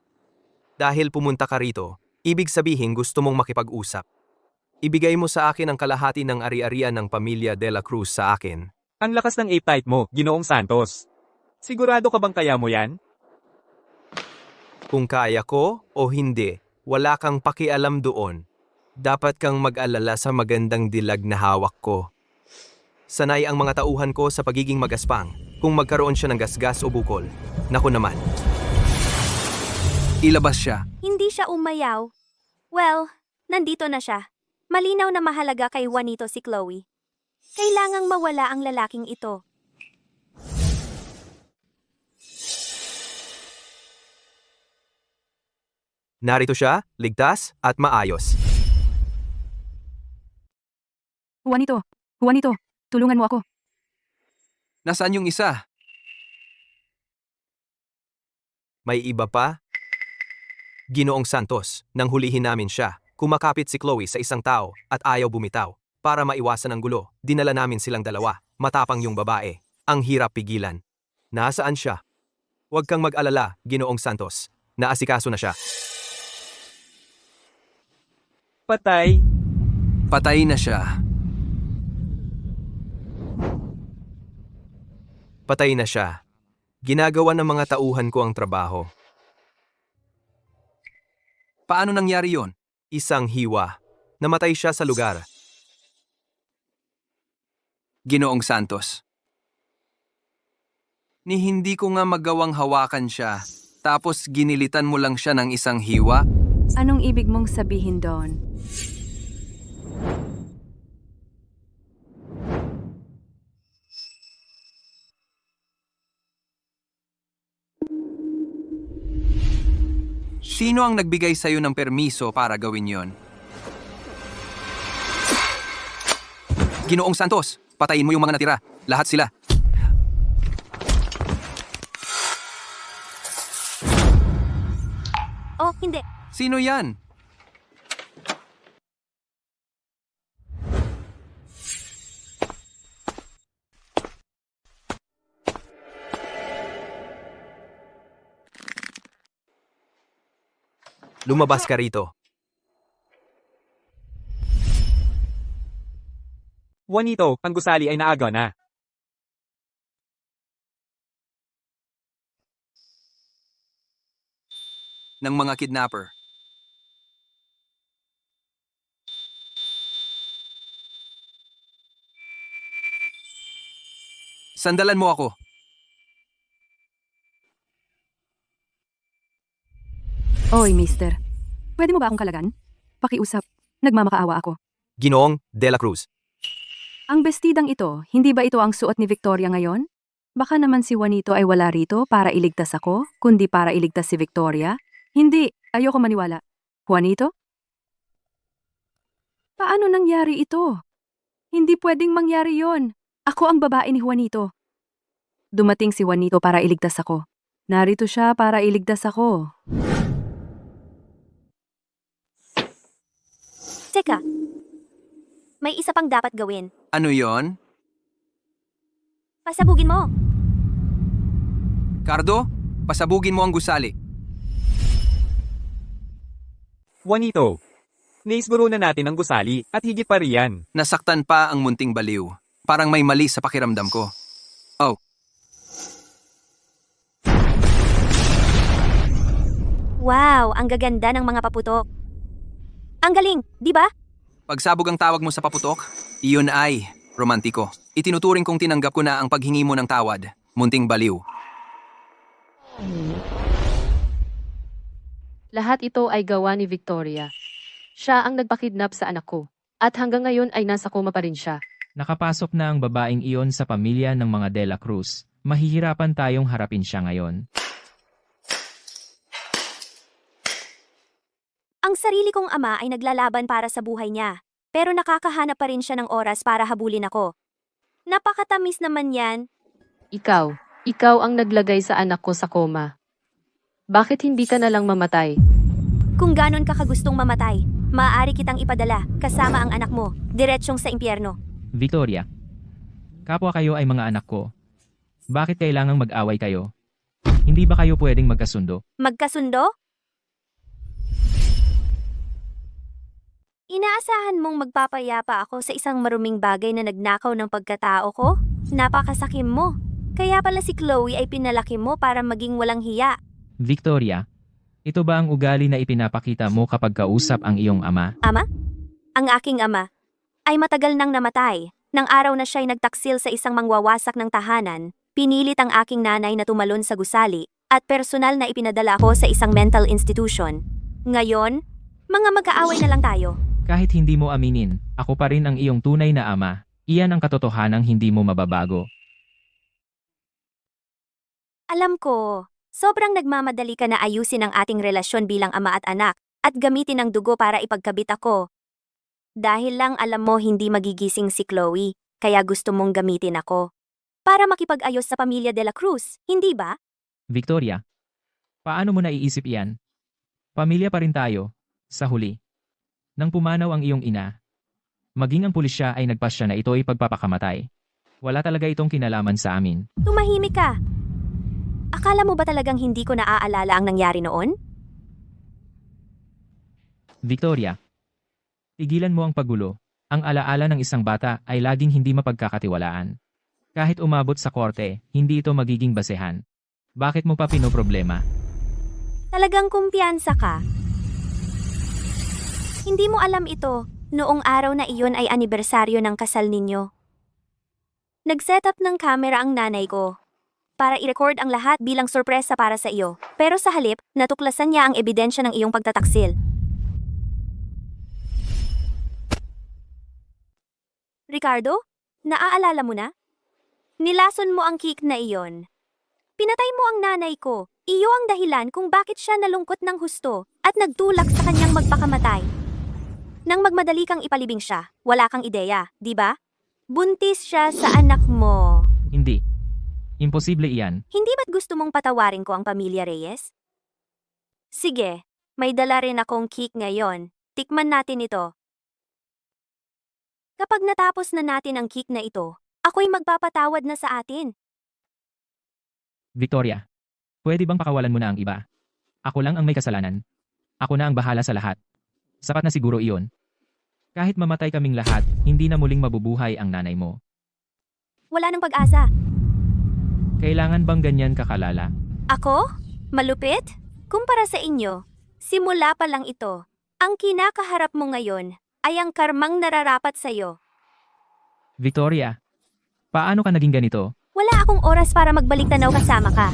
Dahil pumunta ka rito, ibig sabihin gusto mong makipag-usap. Ibigay mo sa akin ang kalahati ng ari-arian ng pamilya de la Cruz sa akin. Ang lakas ng appetite mo, Ginoong Santos. Sigurado ka bang kaya mo yan? Kung kaya ko o hindi, wala kang pakialam doon. Dapat kang mag-alala sa magandang dilag na hawak ko. Sanay ang mga tauhan ko sa pagiging magaspang kung magkaroon siya ng gasgas o bukol. Naku naman. Ilabas siya. Hindi siya umayaw. Well, nandito na siya. Malinaw na mahalaga kay Juanito si Chloe. Kailangang mawala ang lalaking ito. Narito siya, ligtas at maayos. Juanito, tulungan mo ako. Nasaan yung isa? May iba pa? Ginoong Santos, nang hulihin namin siya, kumakapit si Chloe sa isang tao at ayaw bumitaw. Para maiwasan ang gulo, dinala namin silang dalawa. Matapang yung babae. Ang hirap pigilan. Nasaan siya? Huwag kang mag-alala, Ginoong Santos. Naasikaso na siya. Patay. Patay na siya. Patay na siya. Ginagawa ng mga tauhan ko ang trabaho. Paano nangyari yon? Isang hiwa. Namatay siya sa lugar. Ginoong Santos. Ni hindi ko nga magawang hawakan siya, tapos ginilitan mo lang siya ng isang hiwa? Anong ibig mong sabihin doon? Sino ang nagbigay sa'yo ng permiso para gawin yon? Ginoong Santos, patayin mo yung mga natira. Lahat sila. Hindi. Sino yan? Lumabas ka rito. Juanito, ang gusali ay naaga na. Ng mga kidnapper. Sandalan mo ako. Oy, mister. Pwede mo ba akong kalagan? Pakiusap. Nagmamakaawa ako. Ginoong De La Cruz. Ang bestidang ito, hindi ba ito ang suot ni Victoria ngayon? Baka naman si Juanito ay wala rito para iligtas ako, kundi para iligtas si Victoria? Hindi, ayoko maniwala. Juanito? Paano nangyari ito? Hindi pwedeng mangyari yon. Ako ang babae ni Juanito. Dumating si Juanito para iligtas ako. Narito siya para iligtas ako. Teka. May isa pang dapat gawin. Ano yon? Pasabugin mo. Cardo, pasabugin mo ang gusali. Juanito, naisburo na natin ang gusali at higit pa riyan. Nasaktan pa ang munting baliw. Parang may mali sa pakiramdam ko. Oh, Wow, ang gaganda ng mga paputok. Ang galing, di ba? pagsabog ang tawag mo sa paputok, iyon ay romantiko. Itinuturing kong tinanggap ko na ang paghingi mo ng tawad, munting baliw. Lahat ito ay gawa ni Victoria. Siya ang nagpakidnap sa anak ko. At hanggang ngayon ay nasa koma pa rin siya. Nakapasok na ang babaeng iyon sa pamilya ng mga De La Cruz. Mahihirapan tayong harapin siya ngayon. Ang sarili kong ama ay naglalaban para sa buhay niya. Pero nakakahanap pa rin siya ng oras para habulin ako. Napakatamis naman yan. Ikaw ang naglagay sa anak ko sa koma. Bakit hindi ka na lang mamatay? Kung ganon ka kagustong mamatay, maaari kitang ipadala kasama ang anak mo, diretsyong sa impyerno. Victoria, kapwa kayo ay mga anak ko. Bakit kailangang mag-away kayo? Hindi ba kayo pwedeng magkasundo? Magkasundo? Inaasahan mong magpapayapa ako sa isang maruming bagay na nagnakaw ng pagkatao ko? Napakasakim mo. Kaya pala si Chloe ay pinalaki mo para maging walang hiya. Victoria, ito ba ang ugali na ipinapakita mo kapag kausap ang iyong ama? Ama? Ang aking ama ay matagal nang namatay. Nang araw na siya'y nagtaksil sa isang mangwawasak ng tahanan, pinilit ang aking nanay na tumalon sa gusali at personal na ipinadala ako sa isang mental institution. Ngayon, mga mag-aaway na lang tayo. Kahit hindi mo aminin, ako pa rin ang iyong tunay na ama. Iyan ang katotohanang hindi mo mababago. Alam ko, sobrang nagmamadali ka na ayusin ang ating relasyon bilang ama at anak at gamitin ang dugo para ipagkabit ako. Dahil lang alam mo hindi magigising si Chloe, kaya gusto mong gamitin ako. Para makipag-ayos sa pamilya De La Cruz, hindi ba? Victoria, paano mo naiisip iyan? Pamilya pa rin tayo, sa huli. Nang pumanaw ang iyong ina, maging ang pulisya ay nagpasya na ito ay pagpapakamatay. Wala talaga itong kinalaman sa amin. Tumahimik ka. Akala mo ba talagang hindi ko naaalala ang nangyari noon? Victoria, tigilan mo ang paggulo. Ang alaala ng isang bata ay laging hindi mapagkakatiwalaan. Kahit umabot sa korte, hindi ito magiging basehan. Bakit mo pa pinoproblema? Talagang kumpiyansa ka. Hindi mo alam ito, noong araw na iyon ay anibersaryo ng kasal ninyo. Nag-set up ng camera ang nanay ko para i-record ang lahat bilang sorpresa para sa iyo. Pero sa halip, natuklasan niya ang ebidensya ng iyong pagtataksil. Ricardo, naaalala mo na? Nilason mo ang cake na iyon. Pinatay mo ang nanay ko. Iyo ang dahilan kung bakit siya nalungkot ng husto at nagtulak sa kanyang magpakamatay. Nang magmadali kang ipalibing siya, wala kang ideya, di ba? Buntis siya sa anak mo. Hindi. Imposible iyan. Hindi ba't gusto mong patawarin ko ang pamilya Reyes? Sige, May dala rin akong cake ngayon. Tikman natin ito. Kapag natapos na natin ang cake na ito, ako'y magpapatawad na sa atin. Victoria, pwede bang pakawalan mo na ang iba? Ako lang ang may kasalanan. Ako na ang bahala sa lahat. Sapat na siguro iyon. Kahit mamatay kaming lahat, hindi na muling mabubuhay ang nanay mo. Wala nang pag-asa. Kailangan bang ganyan kakalala? Ako? Malupit? Kumpara sa inyo, simula pa lang ito. Ang kinakaharap mo ngayon ay ang karmang nararapat sa'yo. Victoria, paano ka naging ganito? Wala akong oras para magbalik tanaw kasama ka.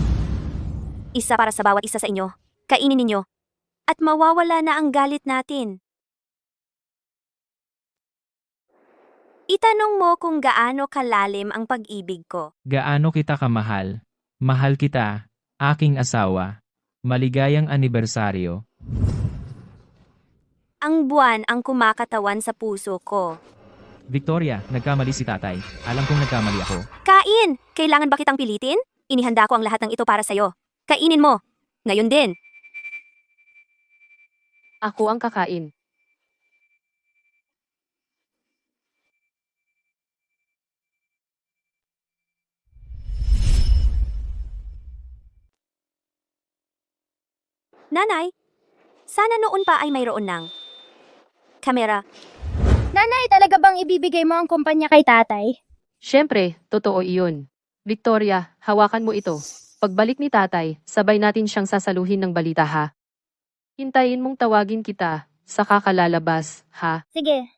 Isa para sa bawat isa sa inyo. Kainin ninyo. At mawawala na ang galit natin. Itanong mo kung gaano kalalim ang pag-ibig ko. Gaano kita kamahal? Mahal kita, aking asawa. Maligayang anibersaryo. Ang buwan ang kumakatawan sa puso ko. Victoria, nagkamali si tatay. Alam kong nagkamali ako. Kain! Kailangan ba kitang pilitin? Inihanda ko ang lahat ng ito para sa'yo. Kainin mo. Ngayon din. Ako ang kakain. Nanay, sana noon pa ay mayroon ng kamera. Nanay, talaga bang ibibigay mo ang kumpanya kay tatay? Siyempre, totoo iyon. Victoria, hawakan mo ito. Pagbalik ni tatay, sabay natin siyang sasaluhin ng balita ha. Hintayin mong tawagin kita, saka ka lalabas, ha? Sige.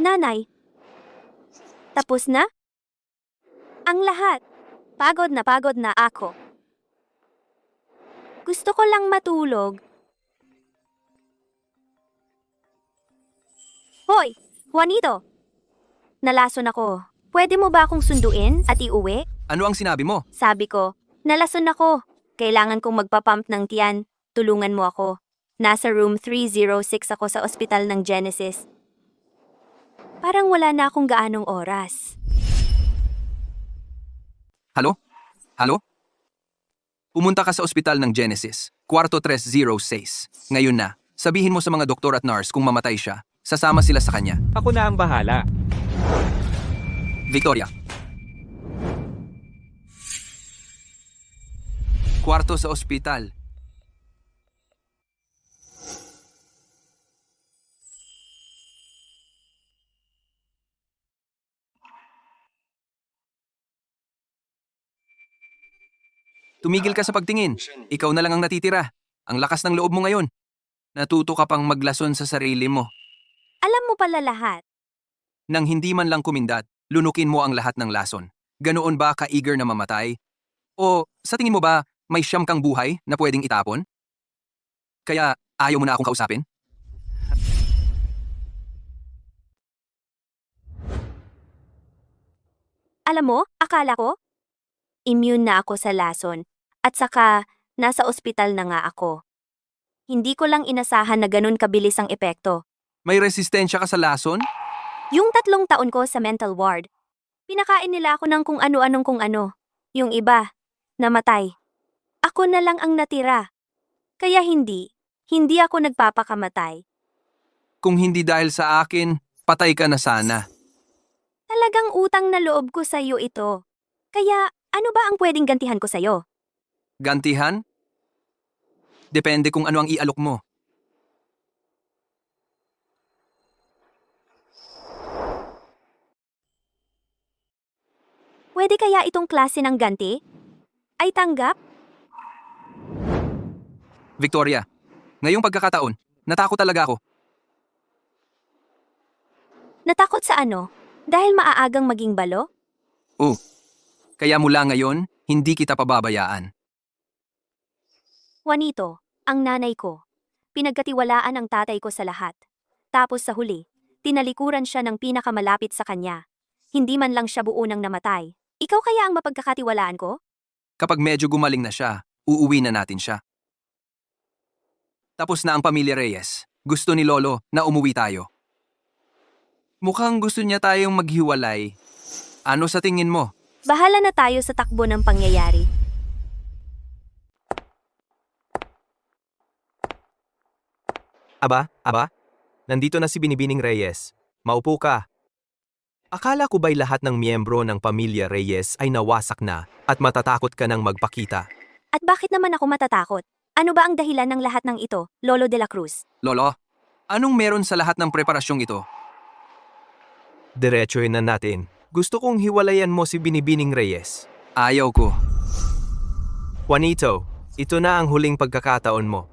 Nanay, tapos na? Ang lahat. Pagod na ako. Gusto ko lang matulog. Hoy, Juanito! Nalason ako. Pwede mo ba akong sunduin at iuwi? Ano ang sinabi mo? Sabi ko, nalason ako. Kailangan kong magpapump ng tiyan. Tulungan mo ako. Nasa room 306 ako sa ospital ng Genesis. Parang wala na akong gaanong oras. Halo? Halo? Pumunta ka sa ospital ng Genesis, kwarto 306. Ngayon na, sabihin mo sa mga doktor at nurse kung mamatay siya. Sasama sila sa kanya. Ako na ang bahala. Victoria. Kwarto sa ospital. Tumigil ka sa pagtingin. Ikaw na lang ang natitira. Ang lakas ng loob mo ngayon. Natuto ka pang maglason sa sarili mo. Alam mo pala lahat. Nang hindi man lang kumindat, lunukin mo ang lahat ng lason. Ganoon ba ka-eager na mamatay? O sa tingin mo ba may siyam kang buhay na pwedeng itapon? Kaya ayaw mo na akong kausapin? Alam mo, akala ko, immune na ako sa lason. At saka, nasa ospital na nga ako. Hindi ko lang inasahan na ganun kabilis ang epekto. May resistensya ka sa lason? Yung 3 taon ko sa mental ward, pinakain nila ako ng kung ano-anong kung ano. Yung iba, namatay. Ako na lang ang natira. Kaya hindi ako nagpapakamatay. Kung hindi dahil sa akin, patay ka na sana. Talagang utang na loob ko sa'yo ito. Kaya, ano ba ang pwedeng gantihan ko sa'yo? Gantihan? Depende kung ano ang ialok mo. Pwede kaya itong klase ng ganti? Ay tanggap? Victoria, ngayong pagkakataon, natakot talaga ako. Natakot sa ano? Dahil maaagang maging balo? Oh, kaya mula ngayon, hindi kita pababayaan. Juanito, ang nanay ko. Pinagkatiwalaan ang tatay ko sa lahat. Tapos sa huli, tinalikuran siya ng pinakamalapit sa kanya. Hindi man lang siya buo nang namatay. Ikaw kaya ang mapagkakatiwalaan ko? Kapag medyo gumaling na siya, uuwi na natin siya. Tapos na ang pamilya Reyes. Gusto ni Lolo na umuwi tayo. Mukhang gusto niya tayong maghiwalay. Ano sa tingin mo? Bahala na tayo sa takbo ng pangyayari. Aba, nandito na si Binibining Reyes. Maupo ka. Akala ko ba'y lahat ng miyembro ng pamilya Reyes ay nawasak na at matatakot ka nang magpakita? At bakit naman ako matatakot? Ano ba ang dahilan ng lahat ng ito, Lolo de la Cruz? Lolo, anong meron sa lahat ng preparasyong ito? Diretsuhin na natin. Gusto kong hiwalayan mo si Binibining Reyes. Ayaw ko. Juanito, ito na ang huling pagkakataon mo.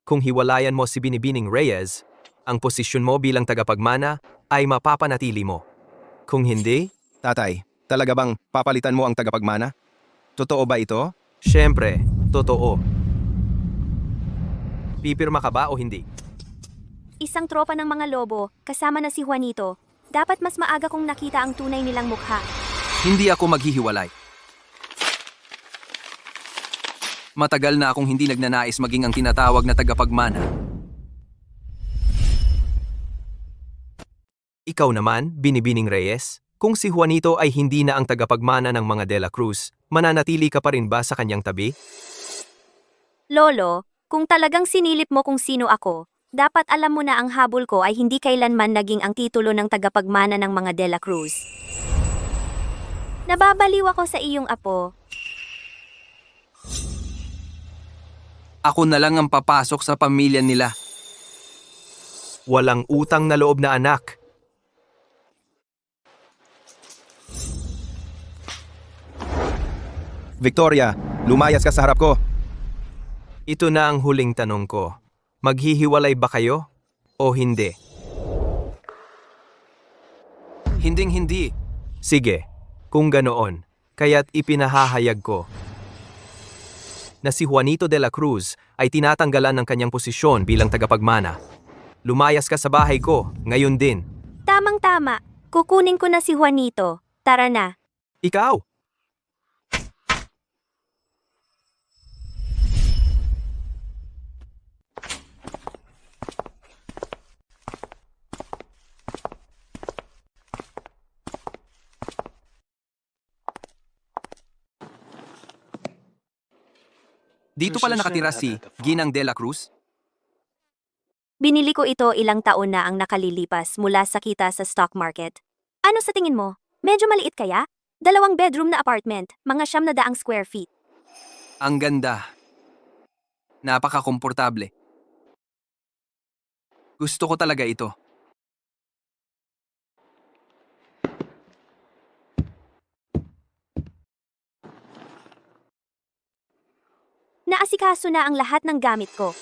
Kung hiwalayan mo si Binibining Reyes, ang posisyon mo bilang tagapagmana ay mapapanatili mo. Kung hindi, Tatay, talaga bang papalitan mo ang tagapagmana? Totoo ba ito? syempre, totoo. Pipirma ka ba o hindi? Isang tropa ng mga lobo, kasama na si Juanito. Dapat mas maaga kong nakita ang tunay nilang mukha. Hindi ako maghihiwalay. Matagal na akong hindi nagnanais maging ang tinatawag na tagapagmana. Ikaw naman, Binibining Reyes, kung si Juanito ay hindi na ang tagapagmana ng mga De La Cruz, mananatili ka pa rin ba sa kanyang tabi? Lolo, kung talagang sinilip mo kung sino ako, dapat alam mo na ang habol ko ay hindi kailanman naging ang titulo ng tagapagmana ng mga De La Cruz. Nababaliw ako sa iyong apo. Ako na lang ang papasok sa pamilya nila. Walang utang na loob na anak. Victoria, lumayas ka sa harap ko. Ito na ang huling tanong ko. Maghihiwalay ba kayo o hindi? Hinding-hindi. Sige, kung ganoon, kaya't ipinahahayag ko na si Juanito de la Cruz ay tinatanggalan ng kanyang posisyon bilang tagapagmana. Lumayas ka sa bahay ko, ngayon din. Tamang-tama, kukunin ko na si Juanito. Tara na. Ikaw! Dito pala nakatira si Ginang de la Cruz. Binili ko ito ilang taon na ang nakalilipas mula sa kita sa stock market. Ano sa tingin mo? Medyo maliit kaya? 2 bedroom na apartment, mga 900 square feet. Ang ganda. Napaka-komportable. Gusto ko talaga ito. Naasikaso na ang lahat ng gamit ko.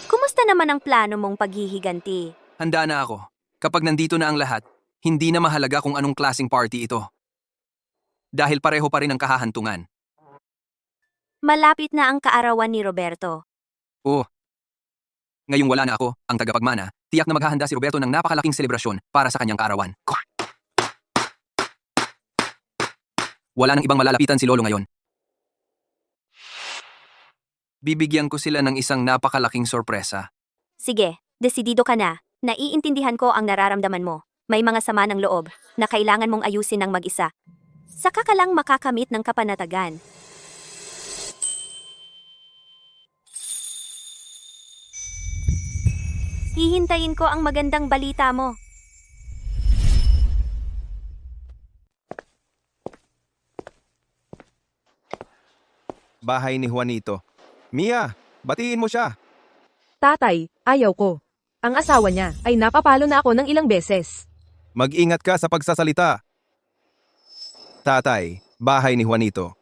Kumusta naman ang plano mong paghihiganti? Handa na ako. Kapag nandito na ang lahat, hindi na mahalaga kung anong klaseng party ito. Dahil pareho pa rin ang kahahantungan. Malapit na ang kaarawan ni Roberto. Oh. Ngayong wala na ako, ang tagapagmana, tiyak na maghahanda si Roberto ng napakalaking selebrasyon para sa kanyang kaarawan. Wala nang ibang malalapitan si Lolo ngayon. Bibigyan ko sila ng isang napakalaking sorpresa. Sige, desidido ka na. Naiintindihan ko ang nararamdaman mo. May mga sama ng loob na kailangan mong ayusin ng mag-isa. Saka ka lang makakamit ng kapanatagan. Hihintayin ko ang magandang balita mo. Bahay ni Juanito. Mia, batiin mo siya. Tatay, ayaw ko. Ang asawa niya ay napapalo na ako ng ilang beses. Mag-ingat ka sa pagsasalita. Tatay, bahay ni Juanito.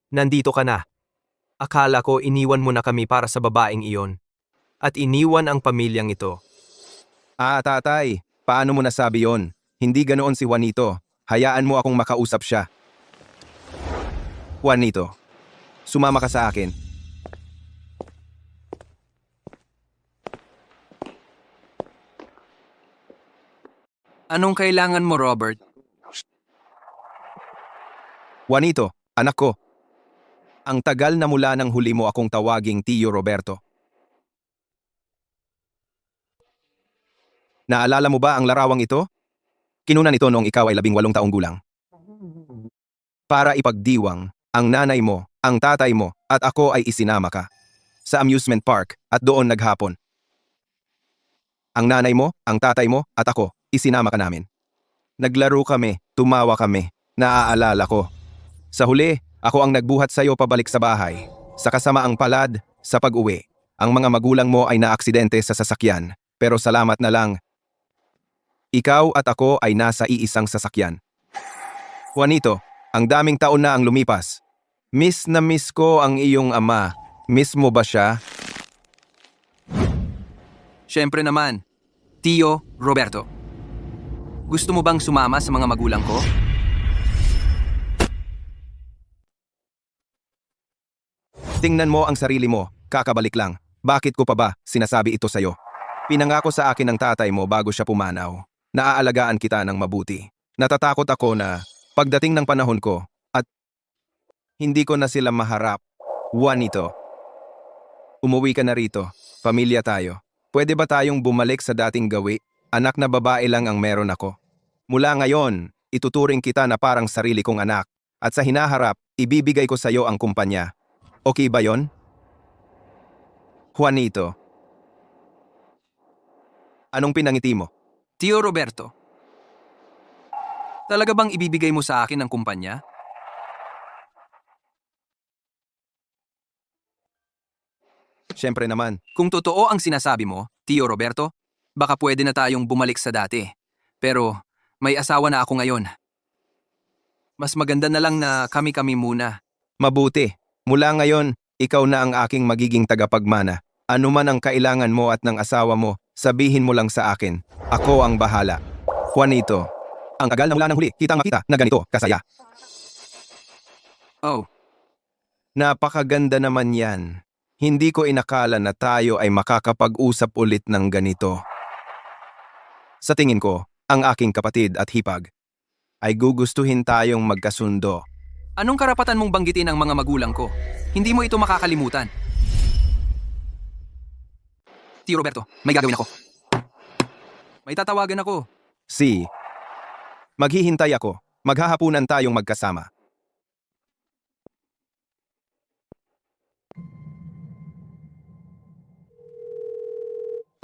Nandito ka na. Akala ko iniwan mo na kami para sa babaeng iyon. At iniwan ang pamilyang ito. Ah, tatay, paano mo nasabi yon? Hindi ganoon si Juanito. Hayaan mo akong makausap siya. Juanito, sumama ka sa akin. Anong kailangan mo, Robert? Juanito, anak ko. Ang tagal na mula nang huli mo akong tawaging Tio Roberto. Naalala mo ba ang larawang ito? Kinunan ito noong ikaw ay 18 taong gulang. Para ipagdiwang, ang nanay mo, ang tatay mo, at ako ay isinama ka sa amusement park at doon naghapon. Ang nanay mo, ang tatay mo, at ako, isinama ka namin. Naglaro kami, tumawa kami, naaalala ko. Sa huli, ako ang nagbuhat sa iyo pabalik sa bahay. Sa kasamaang palad, sa pag-uwi. Ang mga magulang mo ay naaksidente sa sasakyan, pero salamat na lang. Ikaw at ako ay nasa iisang sasakyan. Juanito, ang daming taon na ang lumipas. Miss na miss ko ang iyong ama. Miss mo ba siya? Siyempre naman, Tio Roberto. Gusto mo bang sumama sa mga magulang ko? Tingnan mo ang sarili mo, kakabalik lang. Bakit ko pa ba sinasabi ito sa'yo? Pinangako sa akin ng tatay mo bago siya pumanaw. Naaalagaan kita ng mabuti. Natatakot ako na pagdating ng panahon ko at hindi ko na sila maharap. Juanito, umuwi ka na rito. Pamilya tayo. Pwede ba tayong bumalik sa dating gawi? Anak na babae lang ang meron ako. Mula ngayon, ituturing kita na parang sarili kong anak. At sa hinaharap, ibibigay ko sa iyo ang kumpanya. Okay ba yon? Juanito. Anong pinangiti mo? Tio Roberto. Talaga bang ibibigay mo sa akin ang kumpanya? Siyempre naman. Kung totoo ang sinasabi mo, Tio Roberto, baka pwede na tayong bumalik sa dati. Pero may asawa na ako ngayon. Mas maganda na lang na kami-kami muna. Mabuti. Mula ngayon, ikaw na ang aking magiging tagapagmana. Ano man ang kailangan mo at ng asawa mo, sabihin mo lang sa akin. Ako ang bahala. Juanito, ang tagal na mula ng huli, kitang-makita na ganito, kasaya. Oh, Napakaganda naman yan. Hindi ko inakala na tayo ay makakapag-usap ulit ng ganito. Sa tingin ko, ang aking kapatid at hipag ay gugustuhin tayong magkasundo. anong karapatan mong banggitin ang mga magulang ko? Hindi mo ito makakalimutan. Tio Roberto, may gagawin ako. May tatawagan ako. Maghihintay ako. Maghahapunan tayong magkasama.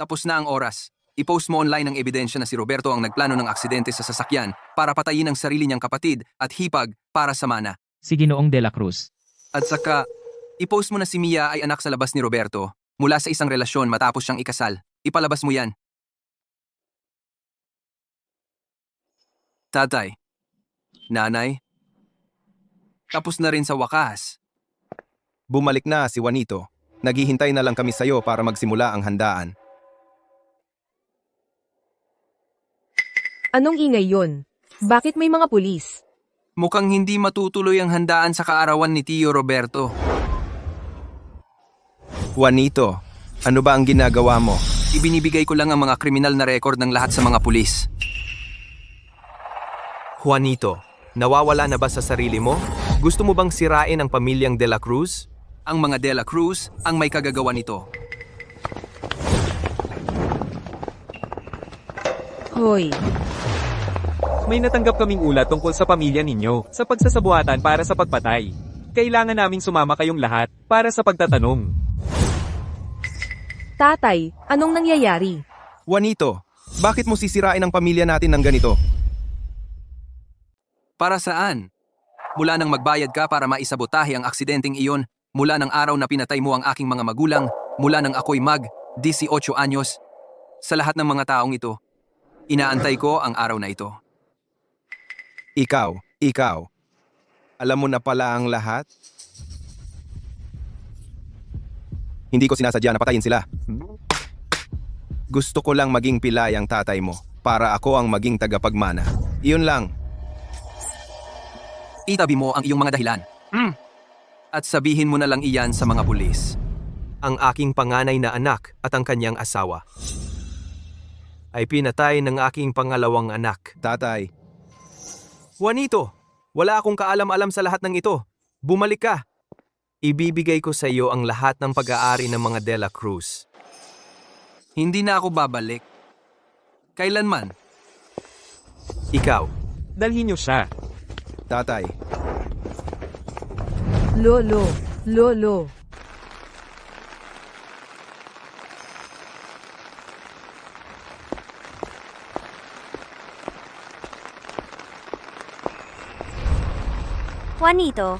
Tapos na ang oras. I-post mo online ang ebidensya na si Roberto ang nagplano ng aksidente sa sasakyan para patayin ang sarili niyang kapatid at hipag para sa mana. Si Ginoong De La Cruz. At saka, i-post mo na si Mia ay anak sa labas ni Roberto mula sa isang relasyon matapos siyang ikasal. Ipalabas mo yan. Tatay. Nanay. Tapos na rin sa wakas. Bumalik na si Juanito. Naghihintay na lang kami sa'yo para magsimula ang handaan. Anong ingay yon? Bakit may mga pulis? Mukhang hindi matutuloy ang handaan sa kaarawan ni Tio Roberto. Juanito, ano ba ang ginagawa mo? Ibinibigay ko lang ang mga kriminal na record ng lahat sa mga pulis. Juanito, nawawala na ba sa sarili mo? Gusto mo bang sirain ang pamilyang De La Cruz? Ang mga De La Cruz ang may kagagawa nito. Hoy, May natanggap kaming ulat tungkol sa pamilya ninyo sa pagsasabuatan para sa pagpatay. Kailangan naming sumama kayong lahat para sa pagtatanong. tatay, anong nangyayari? Juanito, bakit mo sisirain ang pamilya natin ng ganito? Para saan? Mula nang magbayad ka para maisabotahe ang aksidenteng iyon, mula ng araw na pinatay mo ang aking mga magulang, mula nang ako'y 18 anyos, sa lahat ng mga taong ito, inaantay ko ang araw na ito. Ikaw. Alam mo na pala ang lahat? Hindi ko sinasadya na patayin sila. Gusto ko lang maging pilay ang tatay mo para ako ang maging tagapagmana. Iyon lang. Itabi mo ang iyong mga dahilan. At sabihin mo na lang iyan sa mga pulis. Ang aking panganay na anak at ang kanyang asawa ay pinatay ng aking pangalawang anak. Tatay, Juanito, wala akong kaalam-alam sa lahat ng ito. Bumalik ka. Ibibigay ko sa iyo ang lahat ng pag-aari ng mga De La Cruz. Hindi na ako babalik. Kailanman. Ikaw, Dalhin niyo siya. Tatay, Lolo, lolo. Juanito,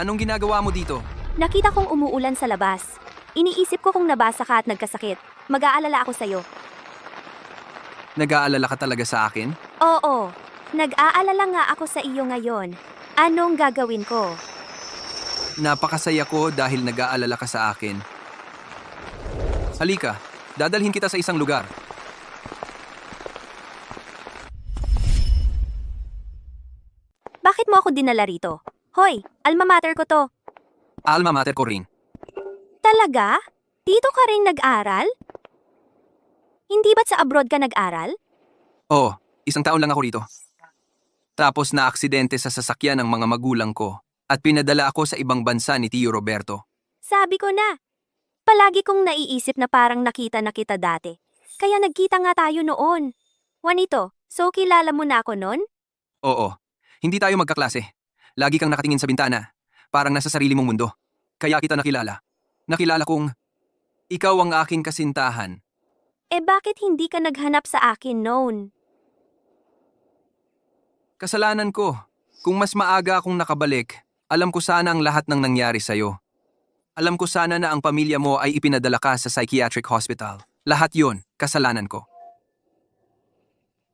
Anong ginagawa mo dito? nakita kong umuulan sa labas. Iniisip ko kung nabasa ka at nagkasakit. Mag-aalala ako sa'yo. Nag-aalala ka talaga sa akin? Oo, nag-aalala nga ako sa iyo ngayon. Anong gagawin ko? Napakasaya ko dahil nag-aalala ka sa akin. Halika, dadalhin kita sa isang lugar. Bakit mo ako dinala rito? Hoy, alma mater ko to. Alma mater ko rin. Talaga? Dito ka rin nag-aral? Hindi ba't sa abroad ka nag-aral? Oo, 1 taon lang ako rito. Tapos na-aksidente sa sasakyan ng mga magulang ko at pinadala ako sa ibang bansa ni Tio Roberto. Sabi ko na. Palagi kong naiisip na parang nakita na kita dati. Kaya nagkita nga tayo noon. Juanito, so kilala mo na ako noon? Oo, hindi tayo magkaklase. Lagi kang nakatingin sa bintana, parang nasa sarili mong mundo. Kaya kita nakilala. Nakilala kong ikaw ang aking kasintahan. Eh bakit hindi ka naghanap sa akin noon? Kasalanan ko. Kung mas maaga akong nakabalik, alam ko sana ang lahat ng nangyari sa'yo. Alam ko sana na ang pamilya mo ay ipinadala ka sa psychiatric hospital. Lahat yon, kasalanan ko.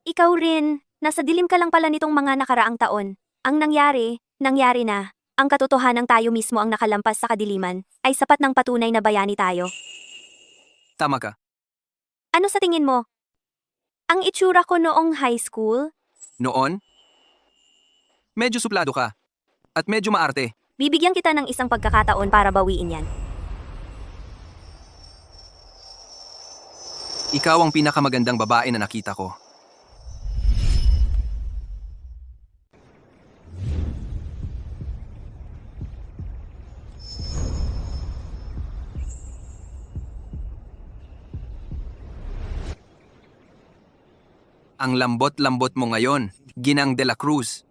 Ikaw rin, nasa dilim ka lang pala nitong mga nakaraang taon. Ang nangyari, nangyari na. Ang katotohanan tayo mismo ang nakalampas sa kadiliman, ay sapat ng patunay na bayani tayo. Tama ka. Ano sa tingin mo? Ang itsura ko noong high school? Noon, medyo suplado ka. At medyo maarte. Bibigyan kita ng isang pagkakataon para bawiin yan. Ikaw ang pinakamagandang babae na nakita ko. Ang lambot-lambot mo ngayon, Ginang de la Cruz.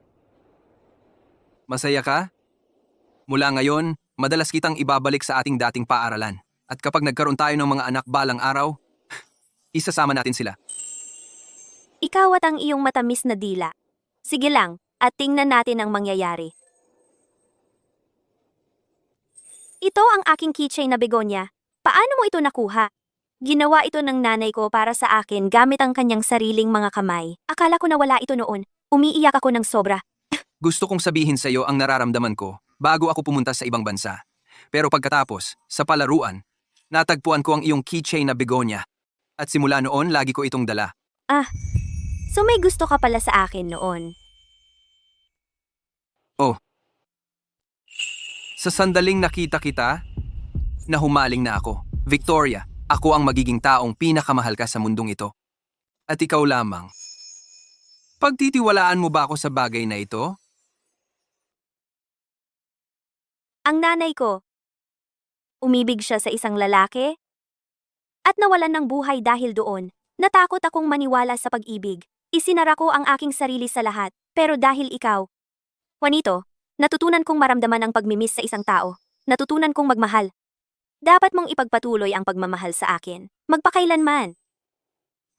Masaya ka? Mula ngayon, madalas kitang ibabalik sa ating dating paaralan. At kapag nagkaroon tayo ng mga anak balang araw, isasama natin sila. Ikaw at ang iyong matamis na dila. Sige lang, at tingnan natin ang mangyayari. Ito ang aking keychain na begonia. Paano mo ito nakuha? Ginawa ito ng nanay ko para sa akin gamit ang kanyang sariling mga kamay. Akala ko na wala ito noon. Umiiyak ako ng sobra. Gusto kong sabihin sa iyo ang nararamdaman ko bago ako pumunta sa ibang bansa. Pero pagkatapos, sa palaruan, natagpuan ko ang iyong keychain na begonia. At simula noon, lagi ko itong dala. So may gusto ka pala sa akin noon. Sa sandaling nakita kita, nahumaling na ako. Victoria, ako ang magiging taong pinakamahal ka sa mundong ito. At ikaw lamang. Pagtitiwalaan mo ba ako sa bagay na ito? Ang nanay ko. Umibig siya sa isang lalaki at nawalan ng buhay dahil doon. Natakot akong maniwala sa pag-ibig. Isinara ko ang aking sarili sa lahat. Pero dahil ikaw, Juanito, natutunan kong maramdaman ang pagmimiss sa isang tao. Natutunan kong magmahal. Dapat mong ipagpatuloy ang pagmamahal sa akin. Magpakailanman.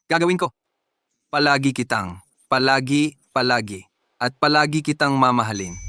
Gagawin ko. Palagi, at palagi kitang mamahalin.